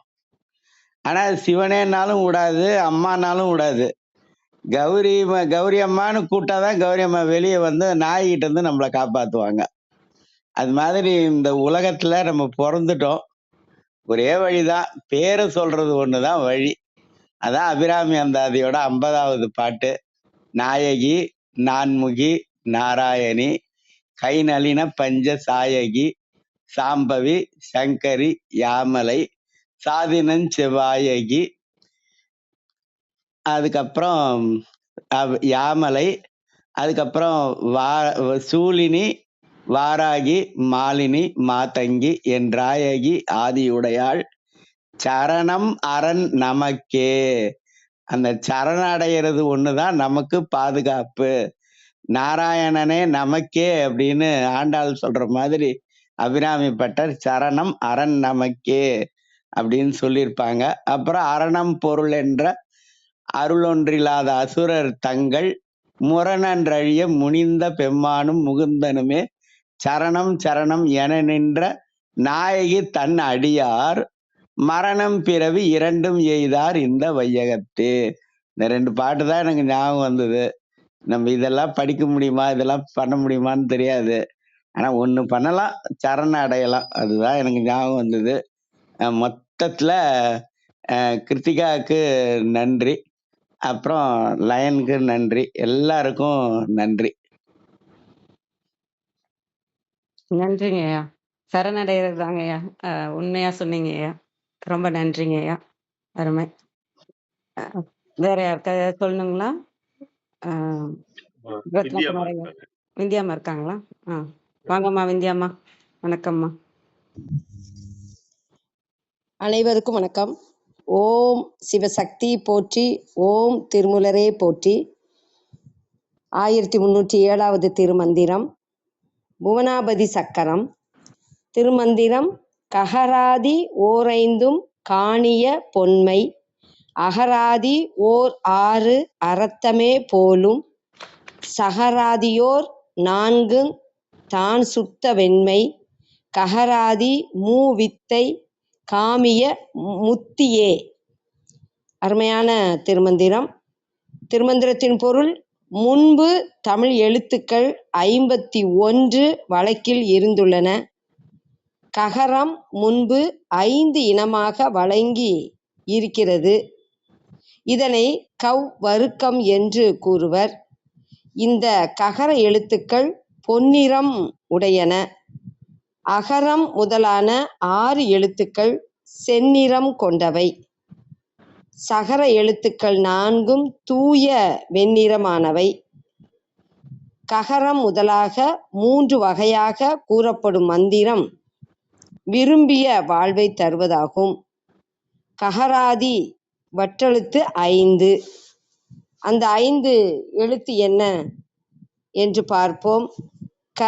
ஆனா சிவனேனாலும் விடாது, அம்மானாலும் விடாது. கௌரி அம்மான்னு கூட்டாதான் கௌரி அம்மா வெளியே நாய்கிட்ட இருந்து நம்மளை காப்பாத்துவாங்க. அது மாதிரி இந்த உலகத்துல நம்ம பிறந்துட்டோம். ஒரே வழிதான், பேரை சொல்றது ஒண்ணுதான் வழி. அதான் அபிராமி அந்தாதியோட 50வது பாட்டு. நாயகி நான்முகி நாராயணி கை நளின பஞ்ச சாயகி சாம்பவி சங்கரி யாமலை சாதினன் செவ்வாயகி, அதுக்கப்புறம் யாமலை, அதுக்கப்புறம் சூலினி வாராகி மாலினி மாதங்கி என்றாயகி ஆதியுடையாள் சரணம் அரண் நமக்கே. அந்த சரணம் அடைகிறது ஒண்ணுதான் நமக்கு பாதுகாப்பு. நாராயணனே நமக்கே அப்படின்னு ஆண்டாள் சொல்ற மாதிரி அபிராமி பட்டர் சரணம் அரண் நமக்கே அப்படின்னு சொல்லியிருப்பாங்க. அப்புறம் அரணம் பொருள் என்ற அருளொன்றில்லாத அசுரர் தங்கள் முரணன்றழிய முனிந்த பெம்மானும் முகுந்தனுமே சரணம் சரணம் என நின்ற நாயகி தன் அடியார் மரணம் பிறவி இரண்டும் எய்தார் இந்த வையகத்தே. இந்த 2 பாட்டு தான் எனக்கு ஞாபகம் வந்தது. நம்ம இதெல்லாம் படிக்க முடியுமா, இதெல்லாம் பண்ண முடியுமான்னு தெரியாது. ஆனா ஒண்ணு பண்ணலாம், சரண அடையலாம். அதுதான் எனக்கு ஞாபகம் வந்தது. மொத்தத்துல கிருத்திகாவுக்கு நன்றி, அப்புறம் லயனுக்கு நன்றி, எல்லாருக்கும் நன்றி. நன்றிங்க ஐயா. சரணடைகிறது தாங்க ஐயா. உண்மையா சொன்னீங்க ஐயா. ரொம்ப நன்றிங்க ஐயா. அருமை. வேற யாருக்காவது சொல்லணுங்களா? ரத்னகுமார் ஐயா, விந்தியாம்மா இருக்காங்களா? வாங்கம்மா விந்தியாம்மா. வணக்கம்மா. அனைவருக்கும் வணக்கம். ஓம் சிவசக்தி போற்றி, ஓம் திருமூலரே போற்றி. 1307வது திருமந்திரம், புவனாபதி சக்கரம். திருமந்திரம்: ககராதி ஓரைந்தும் காணிய பொன்மை, அகராதி ஓர் 6 அரத்தமே போலும், சகராதியோர் நான்குங் தான் சுத்த வெண்மை ககராதி மூவித்தை காமிய முத்தியே. அருமையான திருமந்திரம். திருமந்திரத்தின் பொருள்: முன்பு தமிழ் எழுத்துக்கள் 51 வழக்கில் இருந்துள்ளன. ககரம் முன்பு 5 இனமாக வழங்கி இருக்கிறது. இதனை கவ்வருக்கம் என்று கூறுவர். இந்த ககர எழுத்துக்கள் பொன்னிறம் உடையன. அகரம் முதலான 6 எழுத்துக்கள் செந்நிறம் கொண்டவை. சகர எழுத்துக்கள் 4 தூய வெண்ணிறமானவை. ககரம் முதலாக 3 வகையாக கூறப்படும் மந்திரம் விரும்பிய வாழ்வை தருவதாகும். ககராதி வட்டெழுத்து 5. அந்த 5 எழுத்து என்ன என்று பார்ப்போம். க,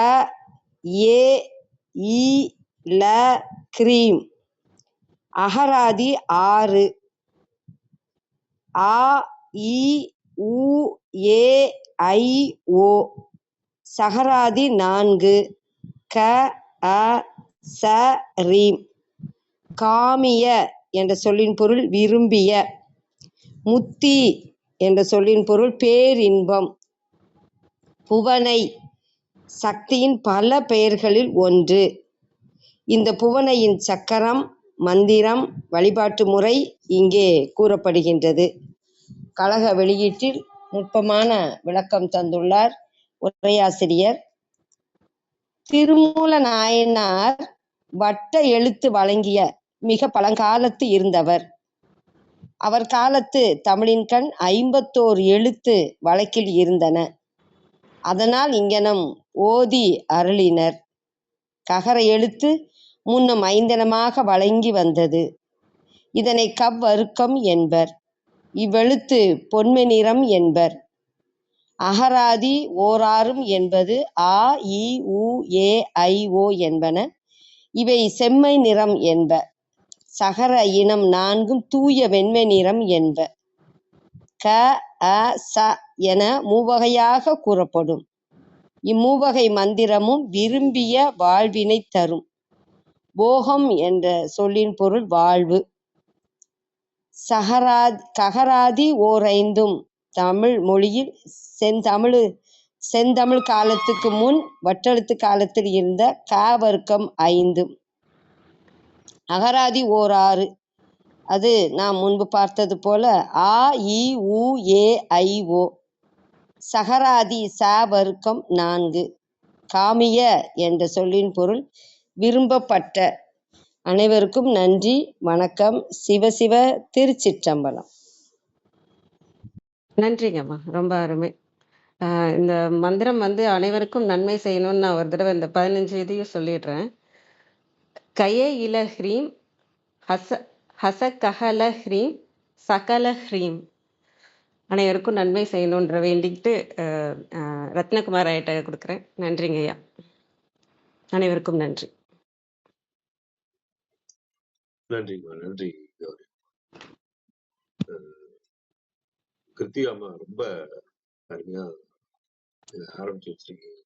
ஏ, இ, ல, கிரீம். அகராதி 6. ஆ, இ, உ, ஏ, ஐ, ஓ. சகராதி 4. க, அ, ச, ரீம். காமிய என்ற சொல்லின் பொருள் விரும்பிய. முத்தி என்ற சொல்லின் பொருள் பேரின்பம். புவனை சக்தியின் பல பெயர்களில் ஒன்று. இந்த புவனையின் சக்கரம், மந்திரம், வழிபாட்டு முறை இங்கே கூறப்படுகின்றது. கழக வெளியீட்டில் நுட்பமான விளக்கம் தந்துள்ளார் உரையாசிரியர். திருமூல நாயனார் வட்ட எழுத்து வழங்கிய மிக பழங்காலத்து இருந்தவர். அவர் காலத்து தமிழின் கண் 51 எழுத்து வழக்கில் இருந்தன. அதனால் இங்கனம் ஓதி அருளினர். ககர எழுத்து முன்னம் 5 இனமாக வழங்கி வந்தது. இதனை கவ்வருக்கம் என்பர். இவ்வெழுத்து பொன்மை நிறம் என்பர். அகராதி ஓராறும் என்பது ஆ, இ, உ, ஏ, ஐ, ஓ என்பன. இவை செம்மை நிறம் என்ப. சகர இனம் 4 தூய வெண்மை நிறம் என்ப. க, அ, ச என மூவகையாக கூறப்படும். இம்மூவகை மந்திரமும் விரும்பிய வாழ்வினை தரும். போகம் என்ற சொல்லின் பொருள் வாழ்வு. ககராதி ஓர் 5 தமிழ் மொழியில் செந்தமிழ் காலத்துக்கு முன் வட்டெழுத்து காலத்தில் இருந்த கவருக்கம் 5. அகராதி ஓர் 6. அது நாம் முன்பு பார்த்தது போல ஆ, இ, உ, ஏ, ஐ, ஓ. சகராதி சவருக்கம் 4. காமிய என்ற சொல்லின் பொருள் விரும்பப்பட்ட. அனைவருக்கும் நன்றி, வணக்கம். சிவசிவ திருச்சிற்றம்பலம். நன்றிங்கம்மா, ரொம்ப அருமை. இந்த மந்திரம் அனைவருக்கும் நன்மை செய்யணும்னு நான் ஒரு தடவை இந்த 15 இதையும் சொல்லிடுறேன். கயே இல ஹ்ரீம் ஹச கஹல ஹ்ரீம் சகல ஹ்ரீம். அனைவருக்கும் நன்மை செய்யணுன்ற வேண்டிக்கிட்டு ரத்னகுமார் ஐட்ட கொடுக்குறேன். நன்றிங்க ஐயா. அனைவருக்கும் நன்றி. நன்றிம்மா, நன்றி கௌரி. கிருத்திகாமா ரொம்ப அருமையா ஆரம்பிச்சு வச்சிருக்கீங்க.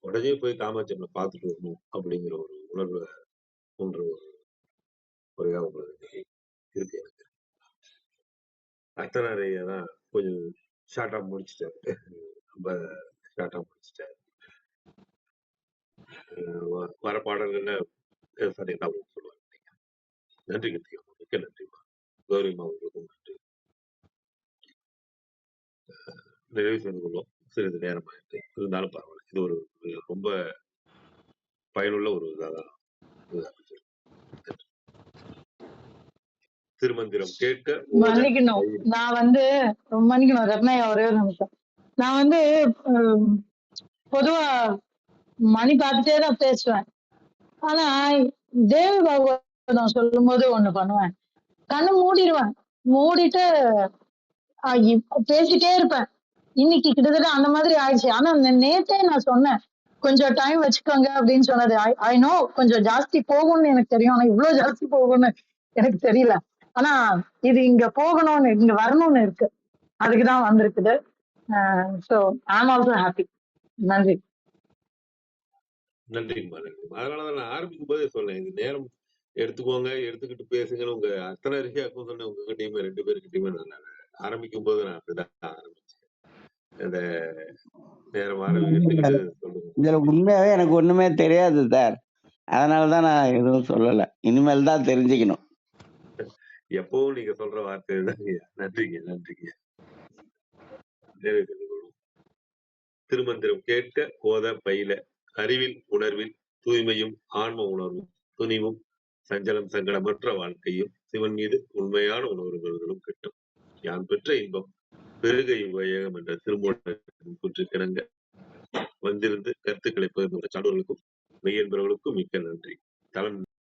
உடனே போய் காமாட்சியம்மை பார்த்துட்டு வரணும் அப்படிங்கிற ஒரு உணர்வை போன்ற ஒரு குறையா உங்களுக்கு இருக்கு. எனக்கு அத்தனாரையா தான் கொஞ்சம் ஷார்ட்டா முடிச்சுட்டாரு. ரொம்ப ஷார்ட்டா முடிச்சுட்டாரு. வர பாடல்கள்ல சரியா சொல்லுவாங்க. நன்றி கிருத்திகா, மிக்க நன்றிமா. கௌரிமா உங்களுக்கும் நன்றி. நிறைவு செய்து கொள்வோம். சிறிது நேரம் ஆயிட்டு இருந்தாலும் பரவாயில்ல. இது ஒரு ரொம்ப பயனுள்ள ஒரு இதாக திருமந்திரம் கேட்க மன்னிக்கணும். நான் மன்னிக்கணும் ரத்னாயா, ஒரே ஒரு நிமிஷம். நான் பொதுவா மணி பார்த்துட்டே தான் பேசுவேன். ஆனா தேவி பாகவதம் சொல்லும் போது ஒண்ணு பண்ணுவேன். கண்ணு மூடிடுவேன். மூடிட்டு பேசிட்டே இருப்பேன். இன்னைக்கு கிட்டத்தட்ட அந்த மாதிரி ஆயிடுச்சு. ஆனா நேத்தே நான் சொன்னேன், கொஞ்சம் டைம் வச்சுக்கோங்க அப்படின்னு சொன்னது. ஐ நோ கொஞ்சம் ஜாஸ்தி போகும்னு எனக்கு தெரியும். ஆனா இவ்வளவு ஜாஸ்தி போகும்னு எனக்கு தெரியல. ஆனா இது இங்க போகணும்னு, இங்க வரணும்னு இருக்கு. அதுக்குதான் வந்திருக்குது. So I'm also happy. நன்றி. நன்றிங்கம்மா, நன்றிம்மா. அதனாலதான் நான் ஆரம்பிக்கும் போதே சொன்னேன், இது நேரம் எடுத்துக்கோங்க, எடுத்துக்கிட்டு பேசுங்கன்னு உங்க அத்தனை ரிஷியாக்கும் சொன்னேன். உங்ககிட்டயுமே 2 பேருக்கிட்டயுமே நான் ஆரம்பிக்கும் போது நான் அப்படிதான் ஆரம்பிச்சேன். அந்த நேரம் எடுத்துக்கிட்டு சொல்லுங்க. இதுல உண்மையாவே எனக்கு ஒண்ணுமே தெரியாது சார். அதனாலதான் நான் எதுவும் சொல்லல. இனிமேல் தான் தெரிஞ்சுக்கணும். எப்பவும் நீங்க சொல்ற வார்த்தை தாங்க. நன்றிங்க, நன்றிங்க. நிறைவு செய்து கொள்வோம். திருமந்திரம் கேட்க ஓத பயில அறிவில் உணர்வில் தூய்மையும் ஆன்ம உணர்வும் துணிவும் சஞ்சலம் சங்கடமற்ற வாழ்க்கையும் சிவன் மீது உண்மையான உணர்வுகளும் கிட்டும். யான் பெற்ற இன்பம் பெருகை உபயோகம் என்ற திருமூலன் கூற்றுக்கிணங்க வந்திருந்து கருத்துக்களை பகிர்ந்து சான்றோர்களுக்கும் மெய்யன்பர்களுக்கும் மிக்க நன்றி. தலம்